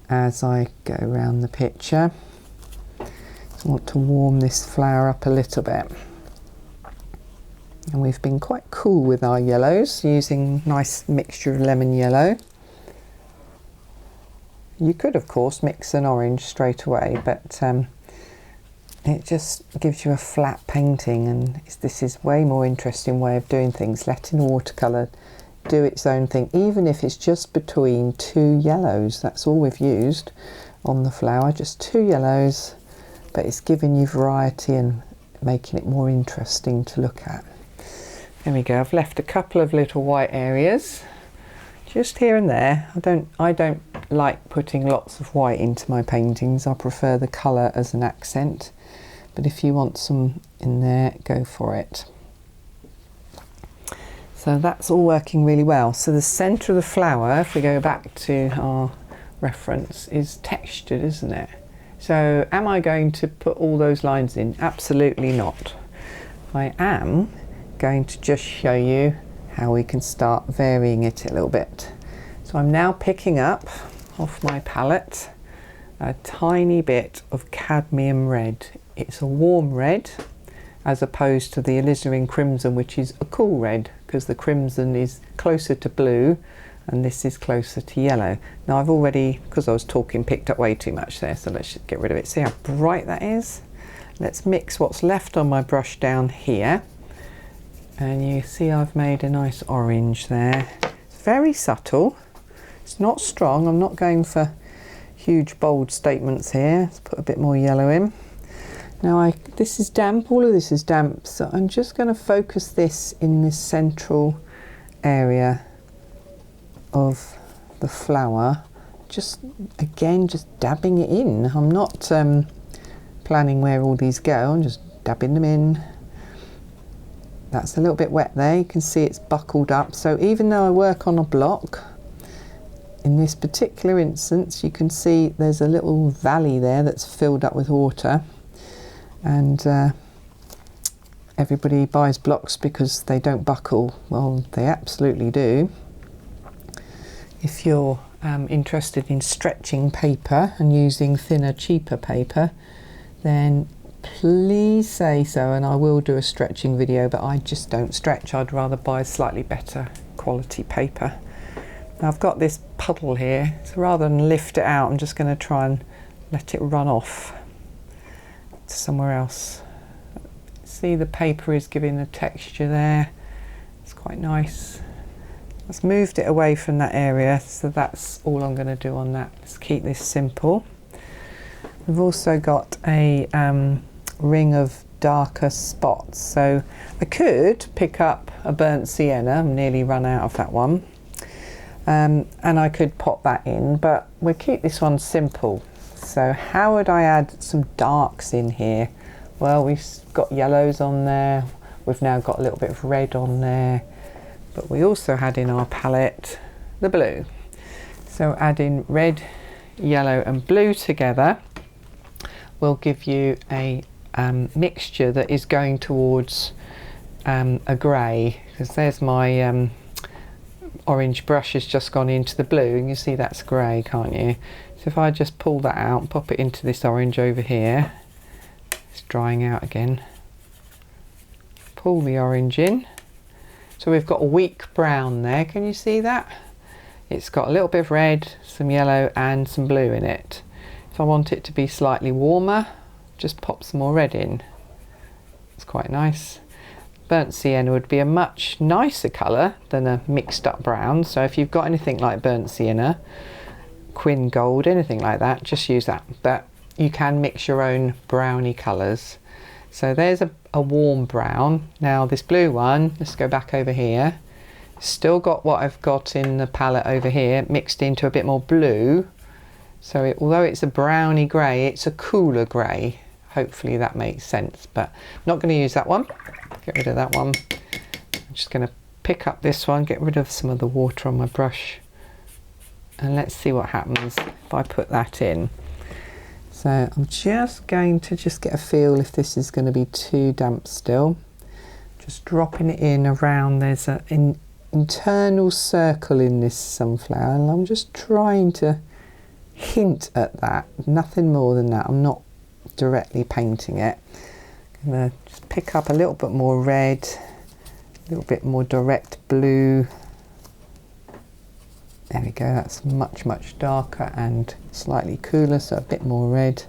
[SPEAKER 1] as I go around the picture. So I want to warm this flower up a little bit. And we've been quite cool with our yellows, using nice mixture of lemon yellow. You could, of course, mix an orange straight away, but it just gives you a flat painting, and this is way more interesting way of doing things, letting watercolour do its own thing, even if it's just between two yellows. That's all we've used on the flower, just two yellows, but it's giving you variety and making it more interesting to look at. There we go, I've left a couple of little white areas. Just here and there. I don't like putting lots of white into my paintings. I prefer the colour as an accent. But if you want some in there, go for it. So that's all working really well. So the centre of the flower, if we go back to our reference, is textured, isn't it? So am I going to put all those lines in? Absolutely not. I am going to just show you how we can start varying it a little bit. So I'm now picking up off my palette a tiny bit of cadmium red. It's a warm red as opposed to the alizarin crimson, which is a cool red, because the crimson is closer to blue and this is closer to yellow. Now I've already, because I was talking, picked up way too much there, so let's just get rid of it. See how bright that is? Let's mix what's left on my brush down here. And you see I've made a nice orange there. It's very subtle. It's not strong. I'm not going for huge bold statements here. Let's put a bit more yellow in. Now this is damp, all of this is damp, so I'm just going to focus this in this central area of the flower. Just dabbing it in. I'm not planning where all these go, I'm just dabbing them in. That's a little bit wet there, you can see it's buckled up. So even though I work on a block, in this particular instance you can see there's a little valley there that's filled up with water, and everybody buys blocks because they don't buckle. Well, they absolutely do. If you're interested in stretching paper and using thinner, cheaper paper, then please say so, and I will do a stretching video, but I just don't stretch. I'd rather buy slightly better quality paper. Now I've got this puddle here, so rather than lift it out, I'm just going to try and let it run off to somewhere else. See the paper is giving a texture there. It's quite nice. Let's moved it away from that area, so that's all I'm going to do on that. Let's keep this simple. We've also got a ring of darker spots, so I could pick up a burnt sienna. I'm nearly run out of that one, and I could pop that in, but we'll keep this one simple. So how would I add some darks in here? Well, we've got yellows on there, we've now got a little bit of red on there, but we also had in our palette the blue. So adding red, yellow and blue together will give you a mixture that is going towards a grey, because there's my orange brush has just gone into the blue, and you see that's grey, can't you? So if I just pull that out and pop it into this orange over here, it's drying out again. Pull the orange in. So we've got a weak brown there, can you see that? It's got a little bit of red, some yellow and some blue in it. If I want it to be slightly warmer, just pop some more red in. It's quite nice. Burnt sienna would be a much nicer colour than a mixed up brown, so if you've got anything like burnt sienna, Quin gold, anything like that, just use that. But you can mix your own browny colours. So there's a warm brown. Now this blue one, let's go back over here. Still got what I've got in the palette over here mixed into a bit more blue. So although it's a browny grey, it's a cooler grey. Hopefully that makes sense, but I'm not going to use that one. Get rid of that one. I'm just going to pick up this one, get rid of some of the water on my brush, and let's see what happens if I put that in. So I'm just going to get a feel if this is going to be too damp still. Just dropping it in around, there's an internal circle in this sunflower, and I'm just trying to hint at that, nothing more than that. I'm not directly painting it. I'm going to just pick up a little bit more red, a little bit more direct blue. There we go, that's much darker and slightly cooler, so a bit more red.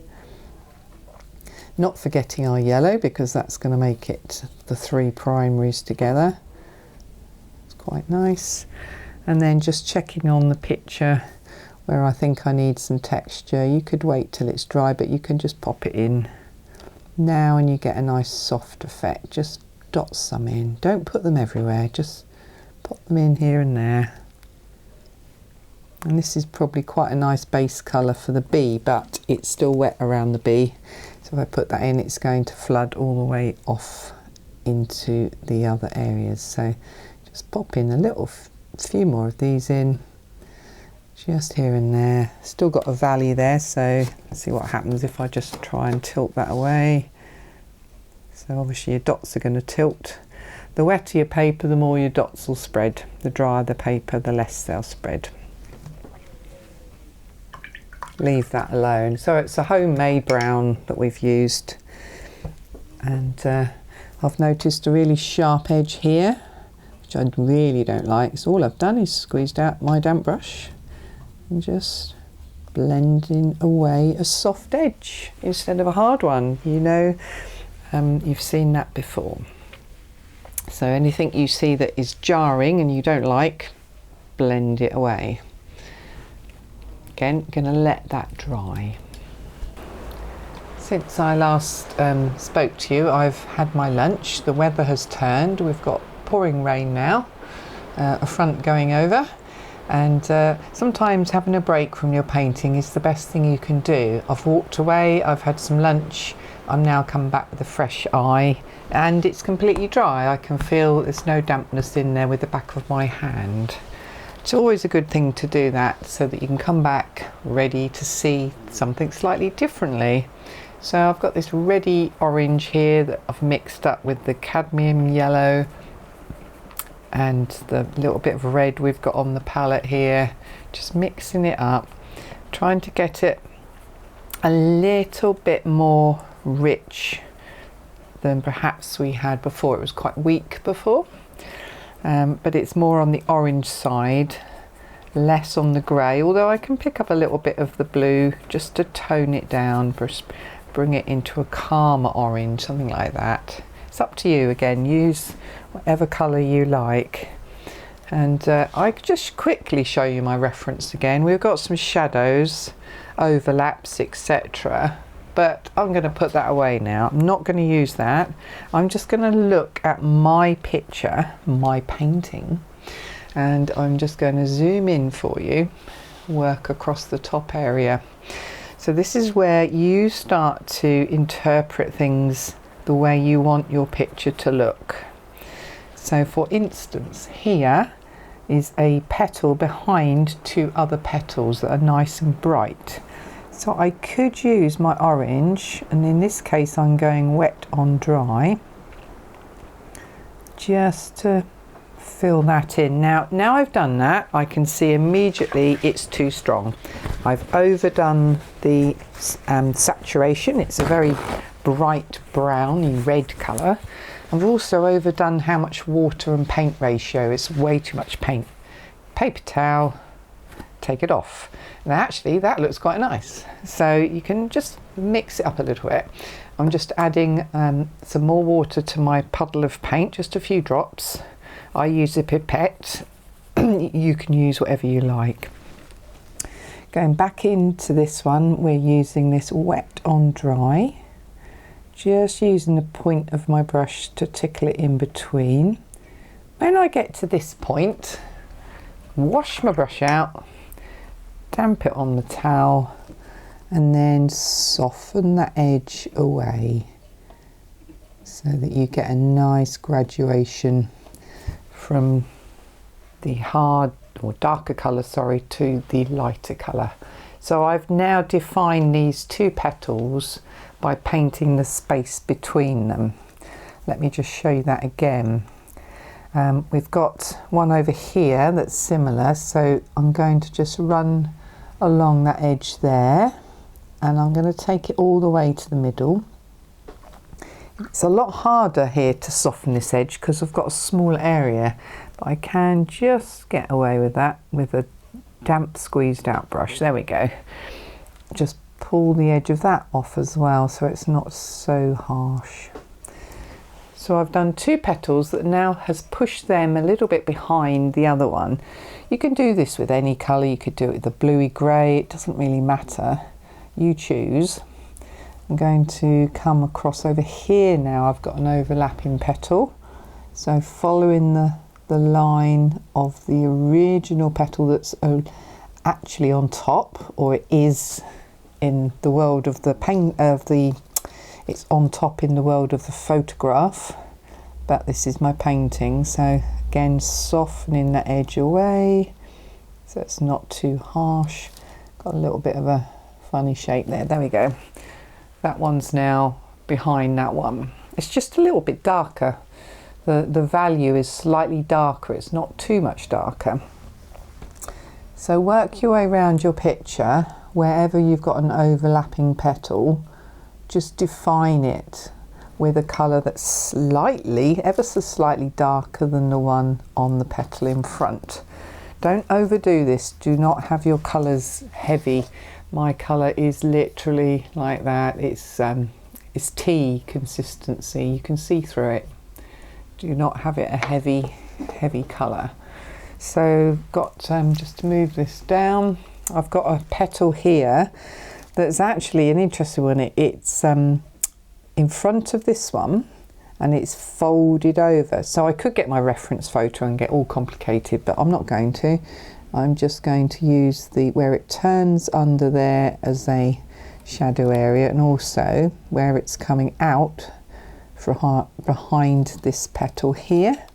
[SPEAKER 1] Not forgetting our yellow, because that's going to make it the three primaries together. It's quite nice. And then just checking on the picture where I think I need some texture. You could wait till it's dry, but you can just pop it in now and you get a nice soft effect. Just dot some in. Don't put them everywhere, just pop them in here and there. And this is probably quite a nice base colour for the bee, but it's still wet around the bee. So if I put that in, it's going to flood all the way off into the other areas. So just pop in a few more of these in, just here and there. Still got a valley there, so let's see what happens if I just try and tilt that away. So obviously your dots are going to tilt. The wetter your paper, the more your dots will spread. The drier the paper, the less they'll spread. Leave that alone. So it's a homemade brown that we've used, and I've noticed a really sharp edge here, which I really don't like. So all I've done is squeezed out my damp brush and just blending away a soft edge instead of a hard one. You know, you've seen that before. So anything you see that is jarring and you don't like, blend it away. Again, going to let that dry. Since I last spoke to you, I've had my lunch. The weather has turned. We've got pouring rain now, a front going over, and sometimes having a break from your painting is the best thing you can do. I've walked away, I've had some lunch, I'm now come back with a fresh eye, and it's completely dry. I can feel there's no dampness in there with the back of my hand. It's always a good thing to do that, so that you can come back ready to see something slightly differently. So I've got this reddy orange here that I've mixed up with the cadmium yellow and the little bit of red we've got on the palette here. Just mixing it up, trying to get it a little bit more rich than perhaps we had before. It was quite weak before. But it's more on the orange side, less on the grey, although I can pick up a little bit of the blue just to tone it down, bring it into a calmer orange, something like that. It's up to you again, use whatever colour you like. And I could just quickly show you my reference again. We've got some shadows, overlaps, etc. But I'm going to put that away now. I'm not going to use that. I'm just going to look at my picture, my painting, and I'm just going to zoom in for you, work across the top area. So this is where you start to interpret things the way you want your picture to look. So for instance, here is a petal behind two other petals that are nice and bright. So I could use my orange, and in this case I'm going wet on dry, just to fill that in. Now I've done that, I can see immediately it's too strong. I've overdone the saturation. It's a very bright browny red colour. I've also overdone how much water and paint ratio. It's way too much paint. Paper towel, take it off. Now actually that looks quite nice. So you can just mix it up a little bit. I'm just adding some more water to my puddle of paint, just a few drops. I use a pipette. You can use whatever you like. Going back into this one, we're using this wet on dry. Just using the point of my brush to tickle it in between. When I get to this point, wash my brush out, damp it on the towel, and then soften that edge away so that you get a nice graduation from the hard or darker colour, to the lighter colour. So I've now defined these two petals by painting the space between them. Let me just show you that again. We've got one over here that's similar, so I'm going to just run along that edge there, and I'm going to take it all the way to the middle. It's a lot harder here to soften this edge because I've got a small area, but I can just get away with that with a damp squeezed out brush. There we go. Just pull the edge of that off as well so it's not so harsh. So I've done two petals that now has pushed them a little bit behind the other one. You can do this with any colour. You could do it with the bluey grey, it doesn't really matter, you choose. I'm going to come across over here now. I've got an overlapping petal, so following the line of the original petal that's actually on top, or it is in the world of the paint it's on top in the world of the photograph, but this is my painting. So again, softening that edge away so it's not too harsh. Got a little bit of a funny shape there. There we go. That one's now behind that one. It's just a little bit darker. The value is slightly darker, it's not too much darker. So work your way around your picture. Wherever you've got an overlapping petal, just define it with a colour that's slightly, ever so slightly darker than the one on the petal in front. Don't overdo this. Do not have your colours heavy. My colour is literally like that. It's tea consistency. You can see through it. Do not have it a heavy colour. So got just to move this down. I've got a petal here that's actually an interesting one. It's in front of this one and it's folded over. So I could get my reference photo and get all complicated, but I'm not going to. I'm just going to use where it turns under there as a shadow area, and also where it's coming out from behind this petal here,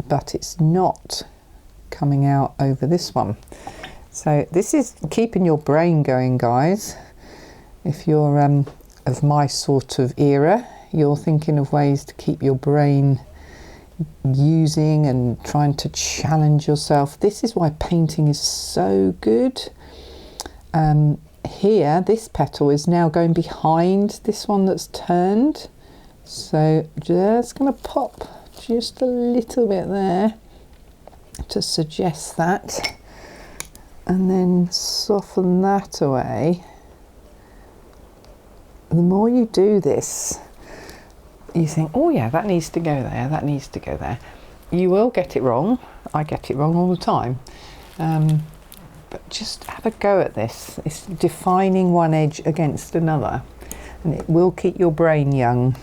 [SPEAKER 1] but it's not coming out over this one. So this is keeping your brain going, guys. If you're of my sort of era, you're thinking of ways to keep your brain using and trying to challenge yourself. This is why painting is so good. Here, this petal is now going behind this one that's turned. So just going to pop just a little bit there to suggest that, and then soften that away. The more you do this, you think, oh yeah, that needs to go there, that needs to go there. You will get it wrong. I get it wrong all the time. But just have a go at this. It's defining one edge against another, and it will keep your brain young.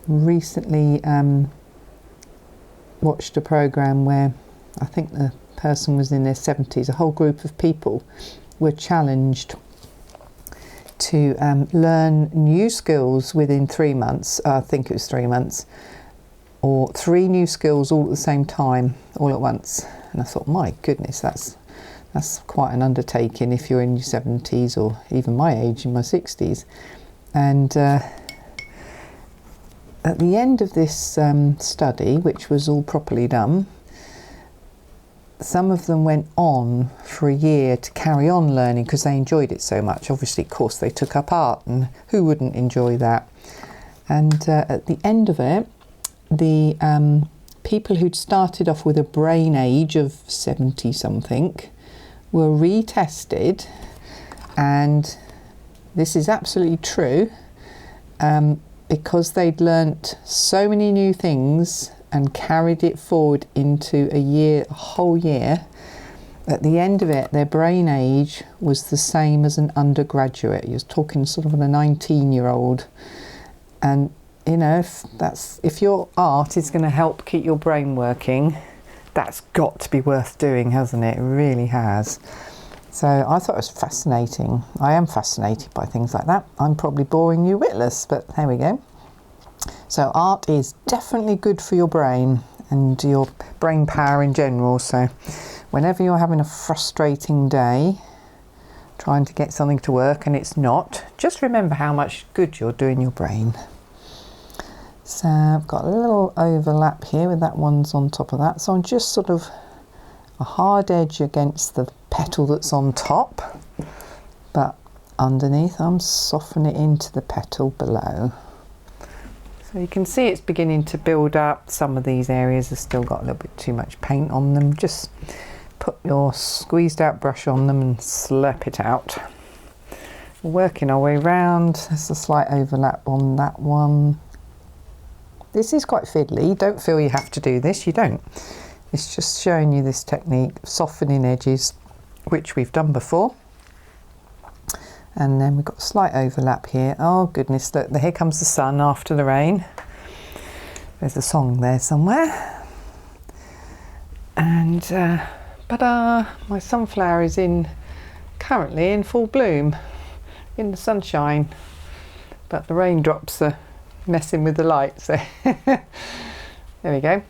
[SPEAKER 1] Recently watched a program where I think the person was in their 70s. A whole group of people were challenged to learn new skills within 3 months. I think it was 3 months, or 3 new skills all at the same time, all at once. And I thought, my goodness, that's quite an undertaking if you're in your 70s, or even my age, in my 60s. And at the end of this study, which was all properly done, some of them went on for a year to carry on learning because they enjoyed it so much. Obviously, of course, they took up art, and who wouldn't enjoy that? And at the end of it, the people who'd started off with a brain age of 70 something were retested, and this is absolutely true, because they'd learnt so many new things and carried it forward into a whole year. At the end of it, their brain age was the same as an undergraduate. You're talking sort of a 19-year-old. And you know, if your art is going to help keep your brain working, that's got to be worth doing, hasn't it? It really has. So I thought it was fascinating. I am fascinated by things like that. I'm probably boring you witless, but there we go. So art is definitely good for your brain and your brain power in general. So whenever you're having a frustrating day, trying to get something to work and it's not, just remember how much good you're doing your brain. So I've got a little overlap here with that one's on top of that. So I'm just sort of a hard edge against the petal that's on top, but underneath I'm softening it into the petal below. So you can see it's beginning to build up. Some of these areas have still got a little bit too much paint on them. Just put your squeezed out brush on them and slap it out. We're working our way around. There's a slight overlap on that one. This is quite fiddly. Don't feel you have to do this. You don't. It's just showing you this technique of softening edges, which we've done before. And then we've got a slight overlap here. Oh goodness, look, here comes the sun after the rain. There's a song there somewhere. And my sunflower is currently in full bloom, in the sunshine. But the raindrops are messing with the light, so there we go.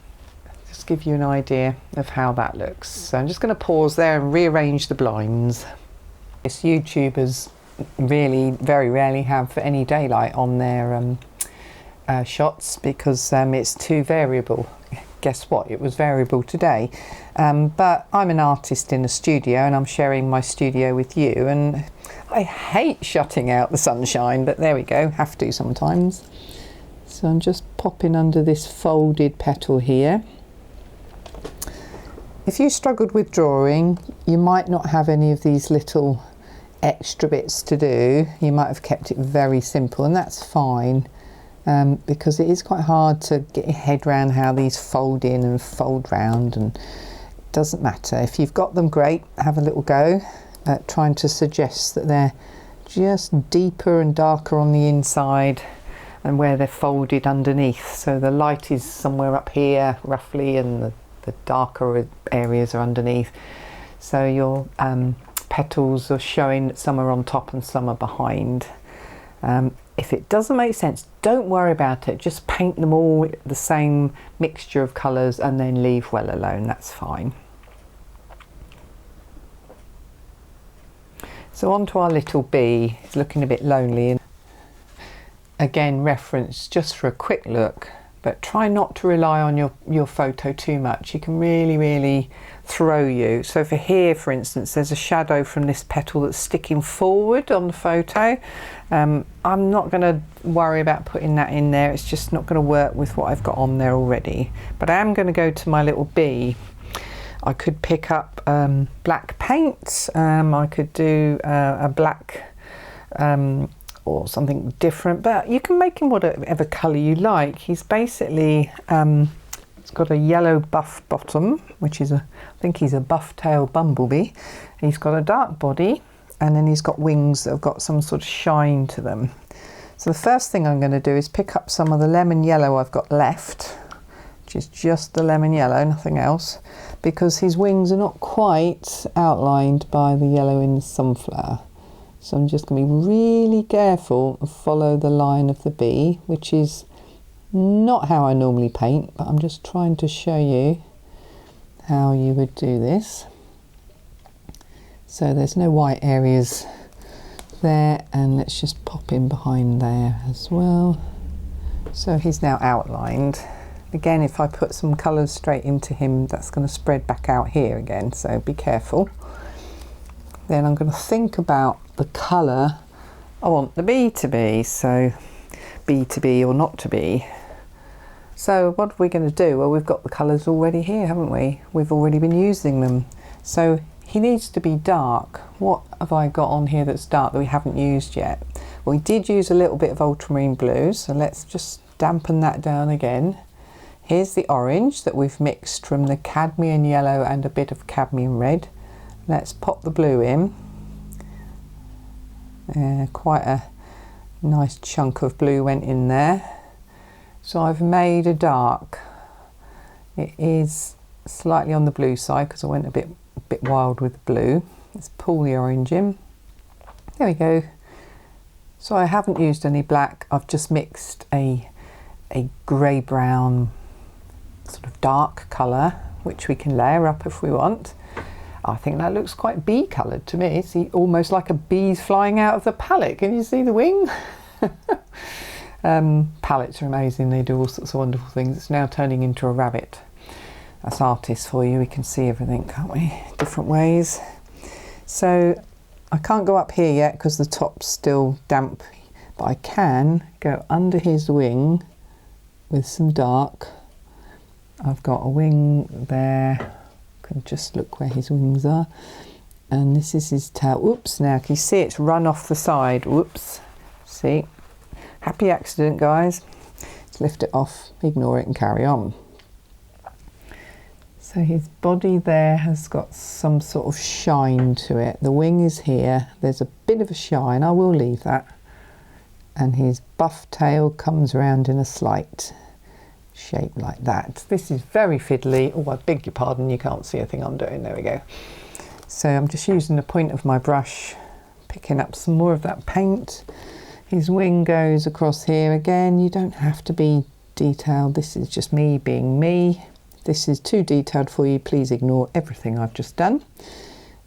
[SPEAKER 1] Just give you an idea of how that looks. So I'm just going to pause there and rearrange the blinds. This YouTubers really very rarely have any daylight on their shots because it's too variable. Guess what? It was variable today, but I'm an artist in a studio and I'm sharing my studio with you, and I hate shutting out the sunshine, but there we go, have to sometimes. So I'm just popping under this folded petal here. If you struggled with drawing, you might not have any of these little extra bits to do. You might have kept it very simple, and that's fine, because it is quite hard to get your head around how these fold in and fold round, and it doesn't matter. If you've got them, great, have a little go at trying to suggest that they're just deeper and darker on the inside and where they're folded underneath. So the light is somewhere up here roughly, and the darker areas are underneath. So your petals are showing that some are on top and some are behind. If it doesn't make sense, don't worry about it. Just paint them all the same mixture of colours and then leave well alone. That's fine. So on to our little bee. It's looking a bit lonely. Again, reference just for a quick look, but try not to rely on your photo too much. You can really throw you. So for here, for instance, there's a shadow from this petal that's sticking forward on the photo. I'm not going to worry about putting that in there. It's just not going to work with what I've got on there already. But I am going to go to my little bee. I could pick up black paint. I could do a black or something different, but you can make him whatever colour you like. He's basically, it's got a yellow buff bottom, which is I think he's a buff-tailed bumblebee. He's got a dark body, and then he's got wings that have got some sort of shine to them. So the first thing I'm going to do is pick up some of the lemon yellow I've got left, which is just the lemon yellow, nothing else, because his wings are not quite outlined by the yellow in the sunflower. So I'm just going to be really careful and follow the line of the bee, which is not how I normally paint, but I'm just trying to show you how you would do this. So there's no white areas there, and let's just pop in behind there as well. So he's now outlined. Again, if I put some colours straight into him, that's going to spread back out here again, so be careful. Then I'm going to think about the colour I want the bee to be, so bee to be or not to be. So what are we going to do? Well, we've got the colours already here, haven't we? We've already been using them. So he needs to be dark. What have I got on here that's dark that we haven't used yet? Well, we did use a little bit of ultramarine blue, so let's just dampen that down again. Here's the orange that we've mixed from the cadmium yellow and a bit of cadmium red. Let's pop the blue in. Quite a nice chunk of blue went in there. So I've made a dark. It is slightly on the blue side because I went a bit wild with the blue. Let's pull the orange in. There we go. So I haven't used any black. I've just mixed a grey brown sort of dark colour, which we can layer up if we want. I think that looks quite bee coloured to me. See, almost like a bee's flying out of the palette. Can you see the wing? Palettes are amazing. They do all sorts of wonderful things. It's now turning into a rabbit. That's artists for you. We can see everything, can't we? Different ways. So I can't go up here yet because the top's still damp, but I can go under his wing with some dark. I've got a wing there. Can just look where his wings are, and this is his tail. Oops, now can you see it's run off the side? Whoops, see, happy accident, guys. Let's lift it off, ignore it and carry on. So his body there has got some sort of shine to it. The wing is here, there's a bit of a shine, I will leave that, and his buff tail comes around in a slight shape like that. This is very fiddly. Oh, I beg your pardon, you can't see a thing I'm doing. There we go. So I'm just using the point of my brush, picking up some more of that paint. His wing goes across here again. You don't have to be detailed. This is just me being me. If this is too detailed for you, please ignore everything I've just done.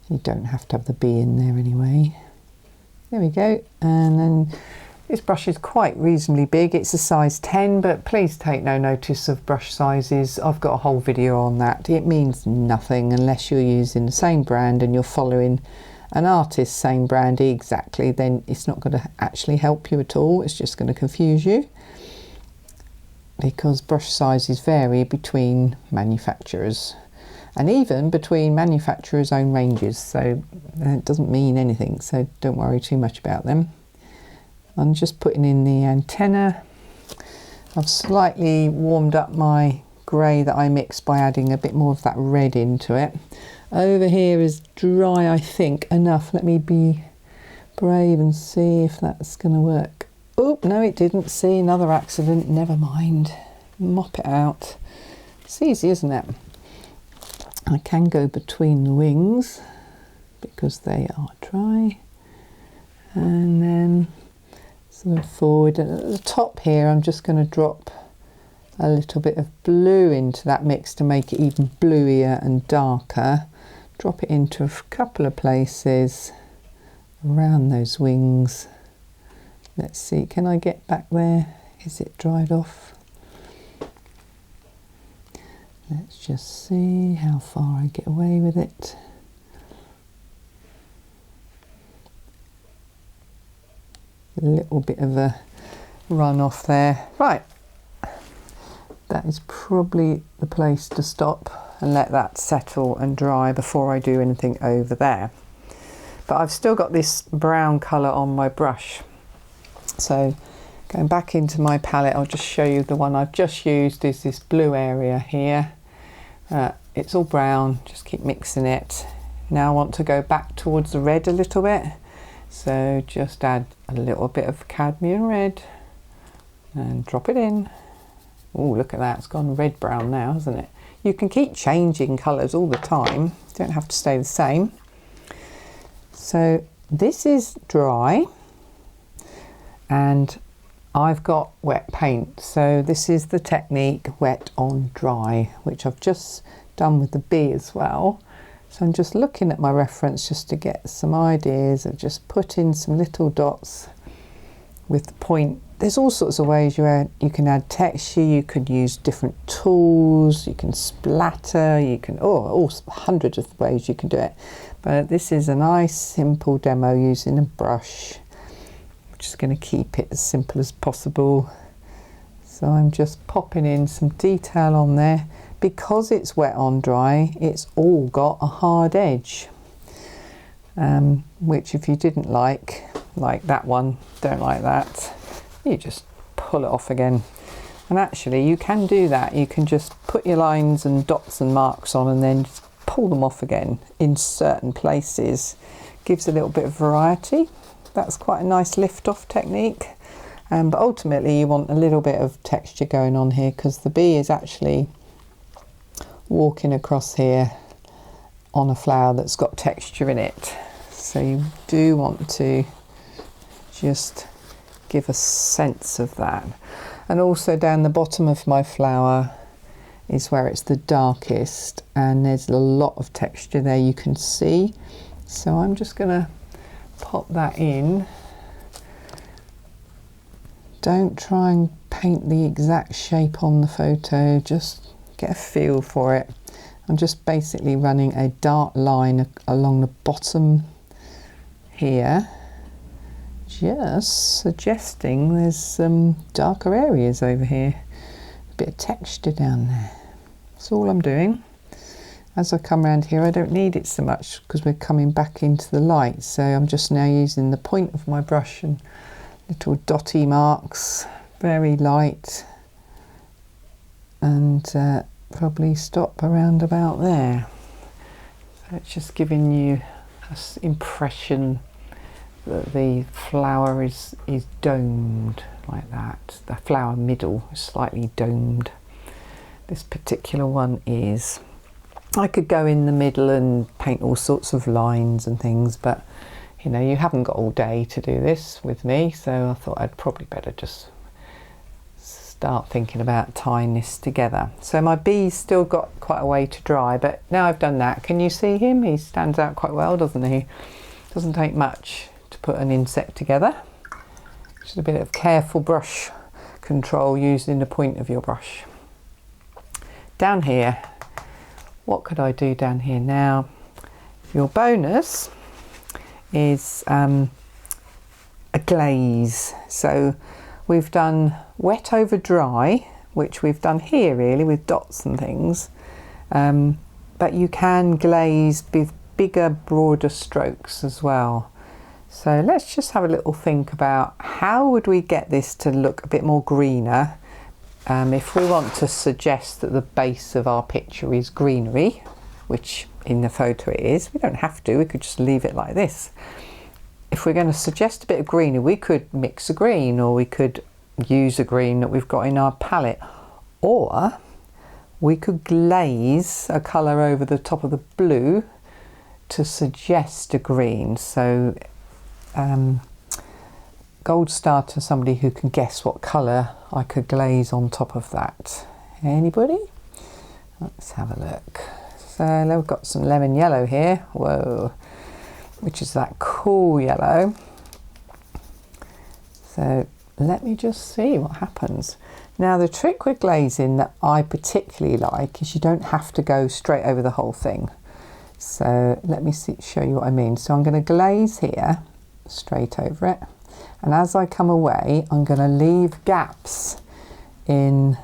[SPEAKER 1] You don't have to have the bee in there anyway. There we go. And then this brush is quite reasonably big. It's a size 10, but please take no notice of brush sizes. I've got a whole video on that. It means nothing unless you're using the same brand and you're following an artist's same brand exactly. Then it's not going to actually help you at all. It's just going to confuse you, because brush sizes vary between manufacturers and even between manufacturers' own ranges. So it doesn't mean anything. So don't worry too much about them. I'm just putting in the antenna. I've slightly warmed up my grey that I mixed by adding a bit more of that red into it. Over here is dry, I think, enough. Let me be brave and see if that's going to work. Oh, no, it didn't. See, another accident. Never mind. Mop it out. It's easy, isn't it? I can go between the wings because they are dry. And then sort of forward, and at the top here I'm just going to drop a little bit of blue into that mix to make it even bluier and darker. Drop it into a couple of places around those wings. Let's see, can I get back there? Is it dried off? Let's just see how far I get away with it. A little bit of a run off there. Right, that is probably the place to stop and let that settle and dry before I do anything over there. But I've still got this brown colour on my brush, So going back into my palette, I'll just show you the one I've just used is this blue area here. It's all brown, just keep mixing it. Now I want to go back towards the red a little bit. So just add a little bit of cadmium red and drop it in. Oh, look at that, it's gone red brown now, hasn't it? You can keep changing colours all the time, you don't have to stay the same. So this is dry and I've got wet paint. So this is the technique wet on dry, which I've just done with the bee as well. So I'm just looking at my reference just to get some ideas of just putting some little dots with the point. There's all sorts of ways you can add texture, you could use different tools, you can splatter, you can, all hundreds of ways you can do it. But this is a nice simple demo using a brush. I'm just going to keep it as simple as possible. So I'm just popping in some detail on there. Because it's wet on dry, it's all got a hard edge, which if you didn't like that one, don't like that, you just pull it off again. And actually you can do that, you can just put your lines and dots and marks on and then just pull them off again in certain places. Gives a little bit of variety. That's quite a nice lift off technique, but ultimately you want a little bit of texture going on here because the bee is actually walking across here on a flower that's got texture in it. So you do want to just give a sense of that. And also down the bottom of my flower is where it's the darkest and there's a lot of texture there you can see. So I'm just going to pop that in. Don't try and paint the exact shape on the photo, just get a feel for it. I'm just basically running a dark line along the bottom here, just suggesting there's some darker areas over here, a bit of texture down there. That's all I'm doing. As I come around here, I don't need it so much because we're coming back into the light, so I'm just now using the point of my brush and little dotty marks, very light, and probably stop around about there. So it's just giving you an impression that the flower is domed like that. The flower middle is slightly domed. This particular one is. I could go in the middle and paint all sorts of lines and things, but you know, you haven't got all day to do this with me, so I thought I'd probably better just start thinking about tying this together. So my bee's still got quite a way to dry, but now I've done that, can you see him? He stands out quite well, doesn't he? Doesn't take much to put an insect together. Just a bit of careful brush control using the point of your brush. Down here, what could I do down here now? Your bonus is a glaze. So we've done wet over dry, which we've done here really with dots and things, but you can glaze with bigger, broader strokes as well. So let's just have a little think about how would we get this to look a bit more greener. If we want to suggest that the base of our picture is greenery, which in the photo it is, we don't have to, we could just leave it like this. If we're going to suggest a bit of greenery, we could mix a green, or we could use a green that we've got in our palette, or we could glaze a colour over the top of the blue to suggest a green. So gold star to somebody who can guess what colour I could glaze on top of that. Anybody? Let's have a look. So we've got some lemon yellow here, whoa, which is that cool yellow. So let me just see what happens. Now the trick with glazing that I particularly like is you don't have to go straight over the whole thing. So let me show you what I mean. So I'm going to glaze here, straight over it. And as I come away, I'm going to leave gaps in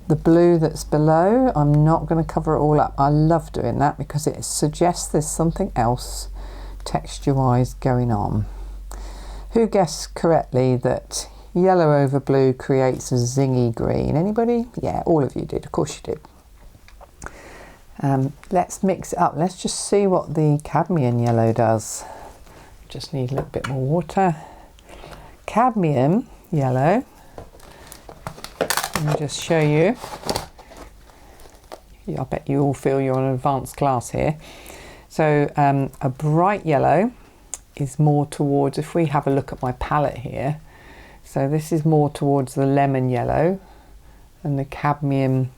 [SPEAKER 1] the blue that's below. I'm not going to cover it all up. I love doing that because it suggests there's something else texture-wise going on. Who guessed correctly that yellow over blue creates a zingy green? Anybody? Yeah, all of you did. Of course you did. Let's mix it up. Let's just see what the cadmium yellow does. Just need a little bit more water. Cadmium yellow. Let me just show you. I bet you all feel you're on an advanced class here. So a bright yellow is more towards, if we have a look at my palette here, so this is more towards the lemon yellow, and the cadmium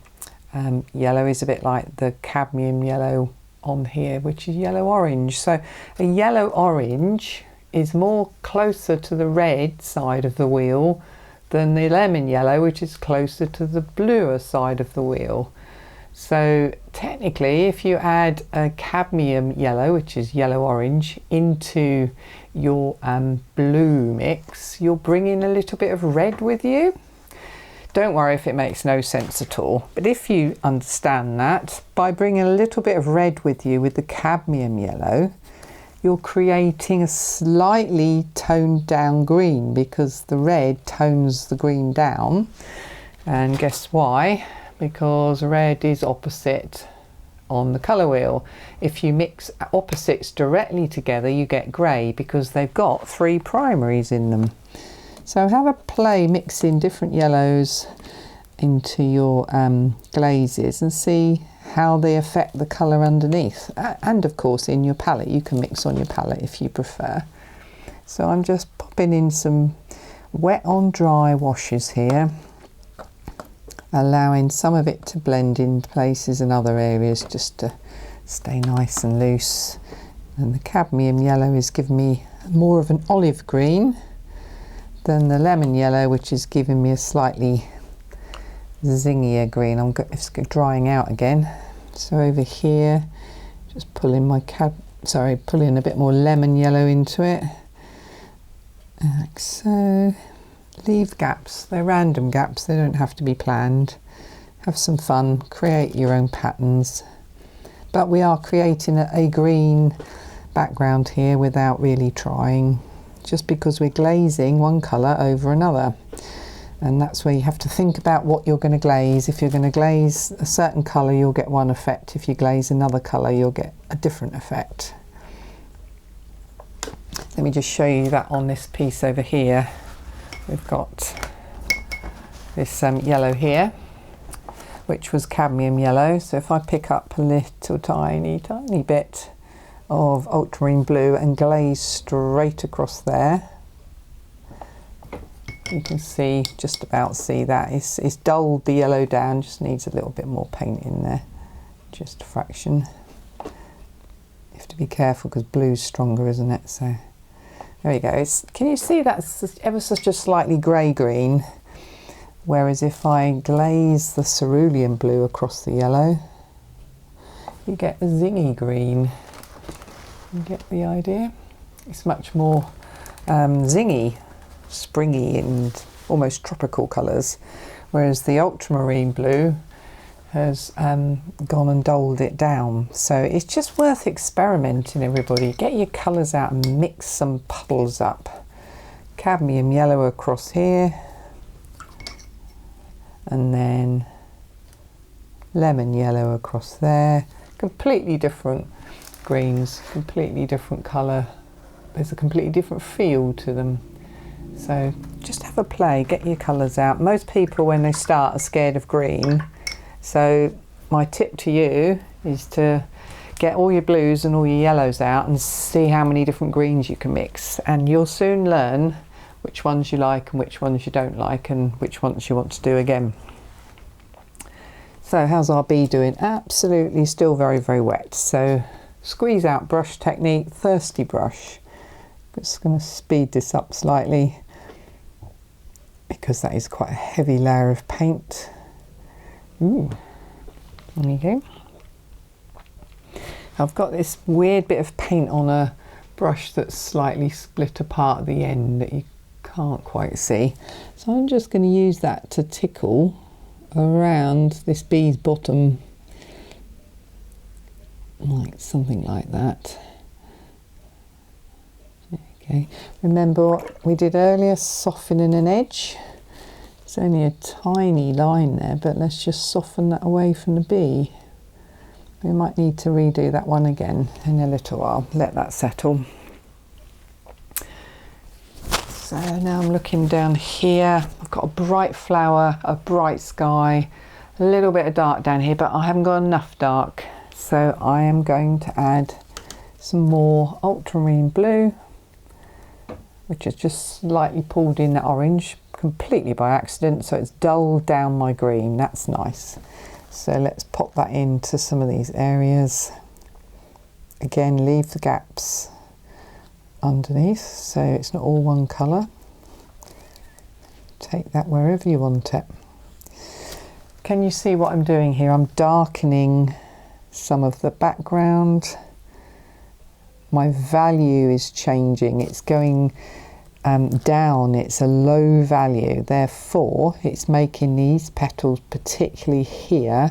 [SPEAKER 1] yellow is a bit like the cadmium yellow on here, which is yellow orange. So a yellow orange is more closer to the red side of the wheel than the lemon yellow, which is closer to the bluer side of the wheel. So technically, if you add a cadmium yellow, which is yellow orange, into your blue mix, you'll bring in a little bit of red with you. Don't worry if it makes no sense at all, but if you understand that, by bringing a little bit of red with you with the cadmium yellow, you're creating a slightly toned down green, because the red tones the green down. And guess why? Because red is opposite on the colour wheel. If you mix opposites directly together, you get grey, because they've got 3 primaries in them. So have a play mixing different yellows into your glazes and see how they affect the colour underneath. And of course in your palette, you can mix on your palette if you prefer. So I'm just popping in some wet on dry washes here, allowing some of it to blend in places and other areas just to stay nice and loose. And the cadmium yellow is giving me more of an olive green than the lemon yellow, which is giving me a slightly zingier green. It's drying out again. So over here, just pulling my pulling a bit more lemon yellow into it, like so. Leave gaps. They're random gaps. They don't have to be planned. Have some fun. Create your own patterns. But we are creating a green background here without really trying, just because we're glazing one colour over another. And that's where you have to think about what you're going to glaze. If you're going to glaze a certain colour, you'll get one effect. If you glaze another colour, you'll get a different effect. Let me just show you that on this piece over here. We've got this yellow here, which was cadmium yellow. So if I pick up a little tiny bit of ultramarine blue and glaze straight across there, you can see, just about see that. It's dulled the yellow down, just needs a little bit more paint in there, just a fraction. You have to be careful because blue's stronger, isn't it? So there we go. Can you see that's ever such a slightly grey-green? Whereas if I glaze the cerulean blue across the yellow, you get a zingy green. You get the idea? It's much more zingy, springy and almost tropical colours. Whereas the ultramarine blue has gone and dulled it down. So it's just worth experimenting, everybody. Get your colours out and mix some puddles up. Cadmium yellow across here, and then lemon yellow across there. Completely different greens, completely different colour. There's a completely different feel to them. So just have a play, get your colours out. Most people when they start are scared of green. So my tip to you is to get all your blues and all your yellows out and see how many different greens you can mix, and you'll soon learn which ones you like and which ones you don't like and which ones you want to do again. So how's our bee doing? Absolutely still very, very wet. So squeeze out brush technique, thirsty brush. Just going to speed this up slightly because that is quite a heavy layer of paint. Ooh, there you go. I've got this weird bit of paint on a brush that's slightly split apart at the end that you can't quite see. So I'm just going to use that to tickle around this bee's bottom, like something like that. There you Okay, remember what we did earlier, softening an edge. It's only a tiny line there, but let's just soften that away from the bee. We might need to redo that one again in a little while, let that settle. So now I'm looking down here, I've got a bright flower, a bright sky, a little bit of dark down here, but I haven't got enough dark. So I am going to add some more ultramarine blue, which has just slightly pulled in that orange, completely by accident, so it's dulled down my green. That's nice. So let's pop that into some of these areas. Again, leave the gaps underneath so it's not all one colour. Take that wherever you want it. Can you see what I'm doing here? I'm darkening some of the background. My value is changing. It's going down. It's a low value, therefore it's making these petals, particularly here,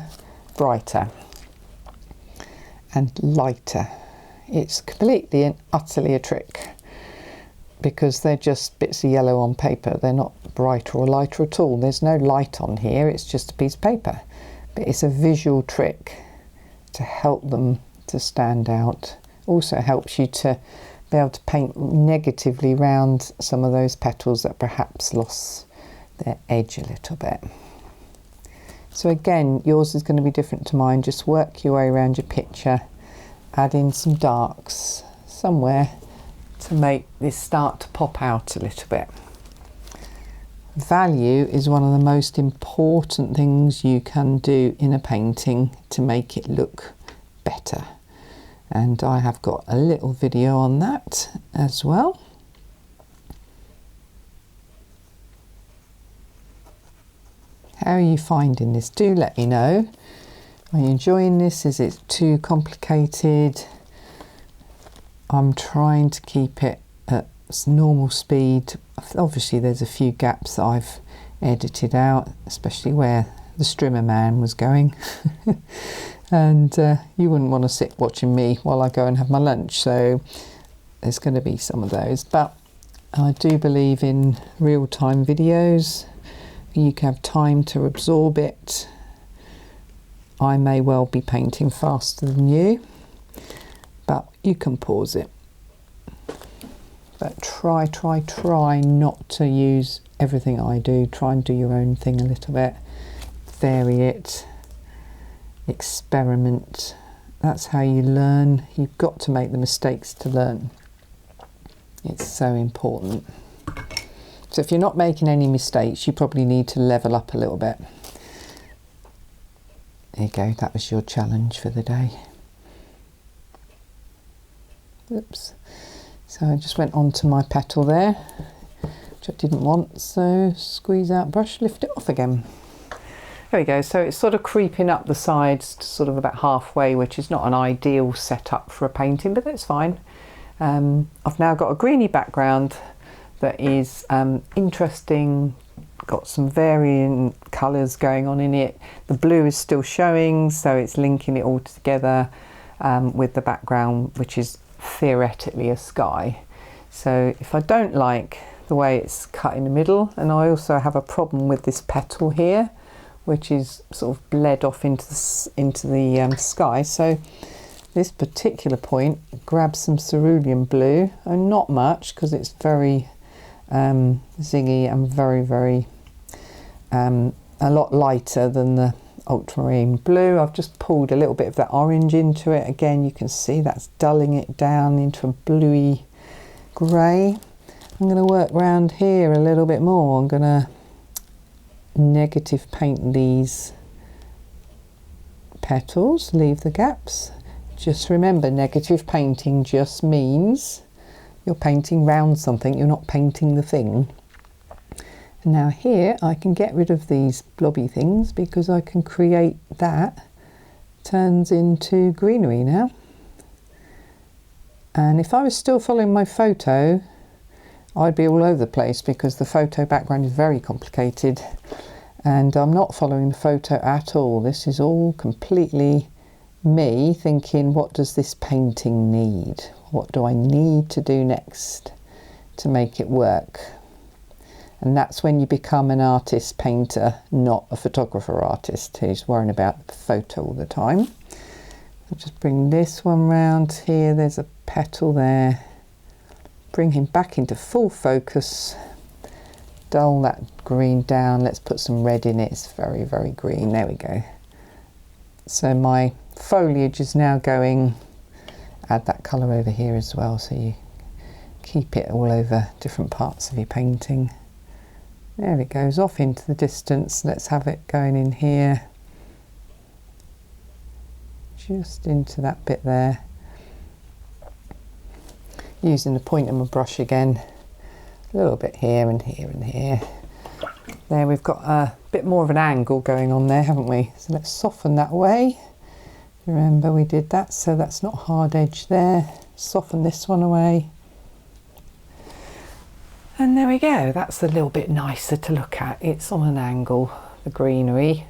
[SPEAKER 1] brighter and lighter. It's completely and utterly a trick because they're just bits of yellow on paper. They're not brighter or lighter at all. There's no light on here, it's just a piece of paper, but it's a visual trick to help them to stand out. Also helps you to be able to paint negatively round some of those petals that perhaps lost their edge a little bit. So again, yours is going to be different to mine. Just work your way around your picture, add in some darks somewhere to make this start to pop out a little bit. Value is one of the most important things you can do in a painting to make it look better. And I have got a little video on that as well. How are you finding this? Do let me know. Are you enjoying this? Is it too complicated? I'm trying to keep it at normal speed. Obviously there's a few gaps that I've edited out, especially where the strimmer man was going. And you wouldn't want to sit watching me while I go and have my lunch, so there's going to be some of those. But I do believe in real-time videos. You can have time to absorb it. I may well be painting faster than you, but you can pause it. But try not to use everything I do. Try and do your own thing a little bit. Vary it. Experiment. That's how you learn. You've got to make the mistakes to learn. It's so important. So if you're not making any mistakes, you probably need to level up a little bit. There you go, that was your challenge for the day. Oops. So I just went on to my petal there, which I didn't want, so squeeze out brush, lift it off again. There we go, so it's sort of creeping up the sides to sort of about halfway, which is not an ideal setup for a painting, but that's fine. I've now got a greeny background that is interesting, got some varying colours going on in it. The blue is still showing, so it's linking it all together with the background, which is theoretically a sky. So if I don't like the way it's cut in the middle, and I also have a problem with this petal here, which is sort of bled off into the sky. So this particular point, grab some cerulean blue, and not much because it's very zingy and very a lot lighter than the ultramarine blue. I've just pulled a little bit of that orange into it. Again, you can see that's dulling it down into a bluey grey. I'm going to work around here a little bit more. I'm going to negative paint these petals, leave the gaps. Just remember, negative painting just means you're painting round something, you're not painting the thing. And now here I can get rid of these blobby things because I can create that turns into greenery now. And if I was still following my photo, I'd be all over the place because the photo background is very complicated. And I'm not following the photo at all. This is all completely me thinking, what does this painting need? What do I need to do next? to make it work. And that's when you become an artist painter, not a photographer artist who's worrying about the photo all the time. I'll just bring this one round here. There's a petal there. Bring him back into full focus. Dull that green down. Let's put some red in it. It's very, very green. There we go. So my foliage is now going, add that colour over here as well, so you keep it all over different parts of your painting. There it goes, off into the distance. Let's have it going in here. Just into that bit there. Using the point of my brush again. A little bit here and here and here. There, we've got a bit more of an angle going on there, haven't we? So let's soften that away. Remember we did that, so that's not hard edge there. Soften this one away. And there we go, that's a little bit nicer to look at. It's on an angle, the greenery,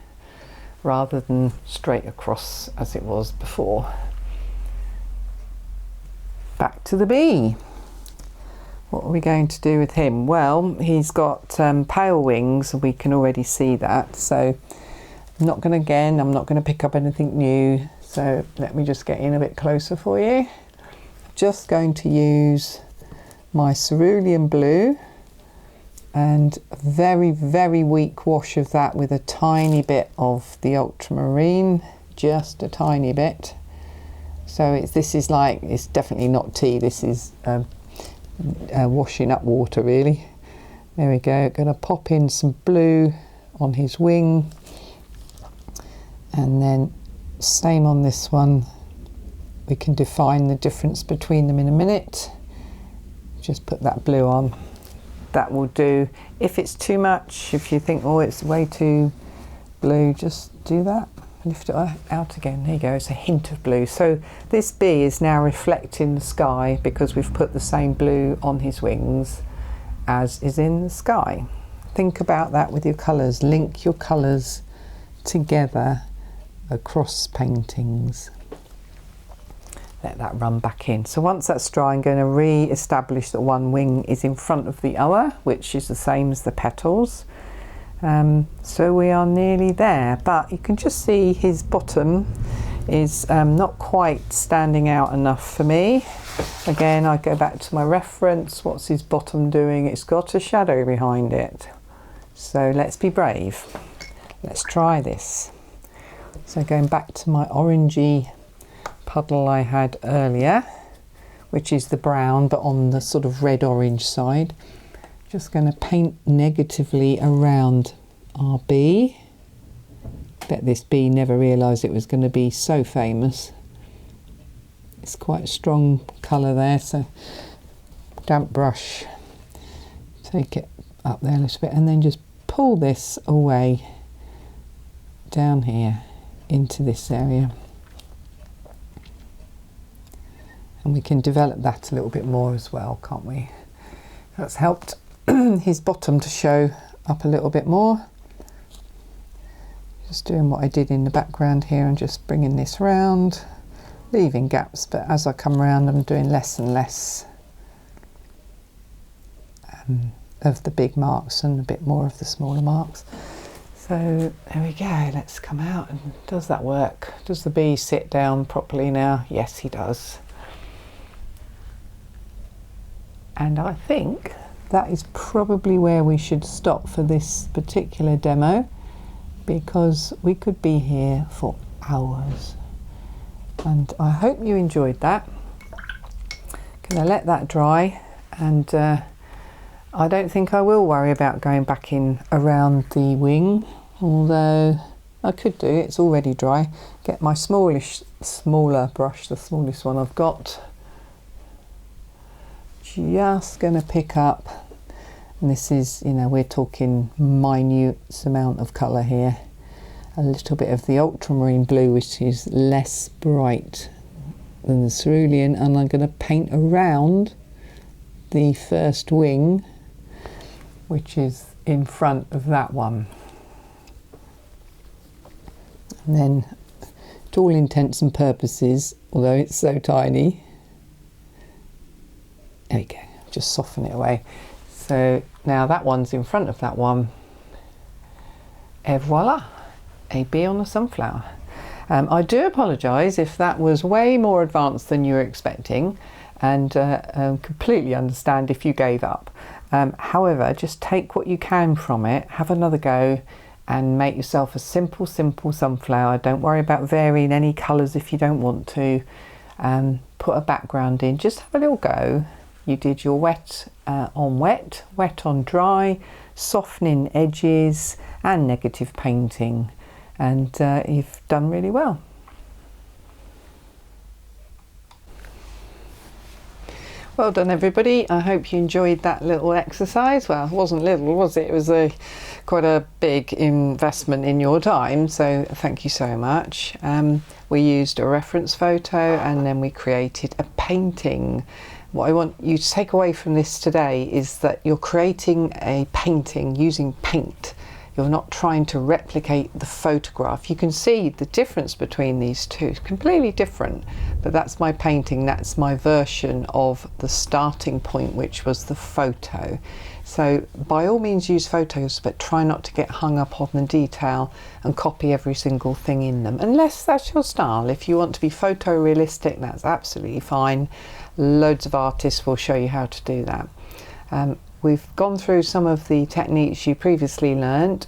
[SPEAKER 1] rather than straight across as it was before. Back to the bee. What are we going to do with him? Well, he's got pale wings, we can already see that. So I'm not going to pick up anything new. So let me just get in a bit closer for you. Just going to use my cerulean blue and a very, very weak wash of that with a tiny bit of the ultramarine, just a tiny bit. So this is like, it's definitely not tea, this is washing up water really. There we go, going to pop in some blue on his wing, and then same on this one. We can define the difference between them in a minute. Just put that blue on. That will do. If it's too much, if you think, oh, it's way too blue, just do that. Lift it out again. There you go, it's a hint of blue. So this bee is now reflecting the sky because we've put the same blue on his wings as is in the sky. Think about that with your colours. Link your colours together across paintings. Let that run back in. So once that's dry, I'm going to re-establish that one wing is in front of the other, which is the same as the petals. So we are nearly there, but you can just see his bottom is not quite standing out enough for me. Again, I go back to my reference. What's his bottom doing? It's got a shadow behind it. So let's be brave. Let's try this. So going back to my orangey puddle I had earlier, which is the brown but on the sort of red orange side. Just going to paint negatively around our bee. Bet this bee never realised it was going to be so famous. It's quite a strong colour there, so damp brush, take it up there a little bit and then just pull this away down here into this area. And we can develop that a little bit more as well, can't we? That's helped his bottom to show up a little bit more. Just doing what I did in the background here and just bringing this round, leaving gaps, but as I come around I'm doing less and less of the big marks and a bit more of the smaller marks. So there we go, let's come out. And does that work? Does the bee sit down properly now? Yes, he does. And I think that is probably where we should stop for this particular demo, because we could be here for hours. And I hope you enjoyed that. Gonna let that dry, and I don't think I will worry about going back in around the wing, although I could do. It's already dry. Get my smaller brush, the smallest one I've got. Just going to pick up, and this is, you know, we're talking minute amount of colour here, a little bit of the ultramarine blue, which is less bright than the cerulean, and I'm going to paint around the first wing, which is in front of that one. And then, to all intents and purposes, although it's so tiny, there we go, just soften it away. So now that one's in front of that one. Et voila, a bee on a sunflower. I do apologise if that was way more advanced than you were expecting, and completely understand if you gave up. However, just take what you can from it, have another go, and make yourself a simple sunflower. Don't worry about varying any colours if you don't want to. Put a background in, just have a little go. You did your wet on wet, wet on dry, softening edges and negative painting, and you've done really well. Well done everybody. I hope you enjoyed that little exercise. Well, it wasn't little, was it? It was quite a big investment in your time, so thank you so much. We used a reference photo and then we created a painting. What I want you to take away from this today is that you're creating a painting using paint. You're not trying to replicate the photograph. You can see the difference between these two. It's completely different, but that's my painting. That's my version of the starting point, which was the photo. So by all means use photos, but try not to get hung up on the detail and copy every single thing in them, unless that's your style. If you want to be photorealistic, that's absolutely fine. Loads of artists will show you how to do that. We've gone through some of the techniques you previously learned.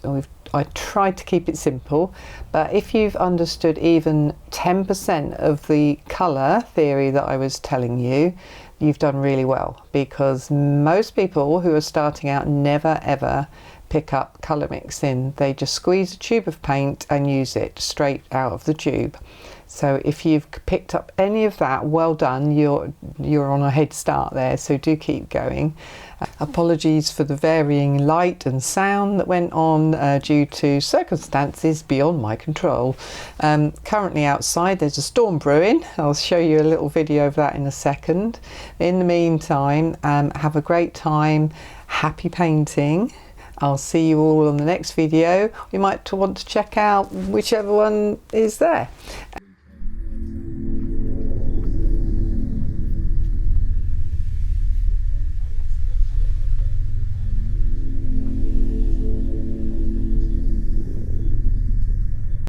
[SPEAKER 1] I tried to keep it simple, but if you've understood even 10% of the colour theory that I was telling you, you've done really well, because most people who are starting out never ever pick up colour mixing. They just squeeze a tube of paint and use it straight out of the tube. So if you've picked up any of that, well done, you're on a head start there, so do keep going. Apologies for the varying light and sound that went on due to circumstances beyond my control. Currently outside there's a storm brewing. I'll show you a little video of that in a second. In the meantime, have a great time, happy painting. I'll see you all on the next video. You might want to check out whichever one is there.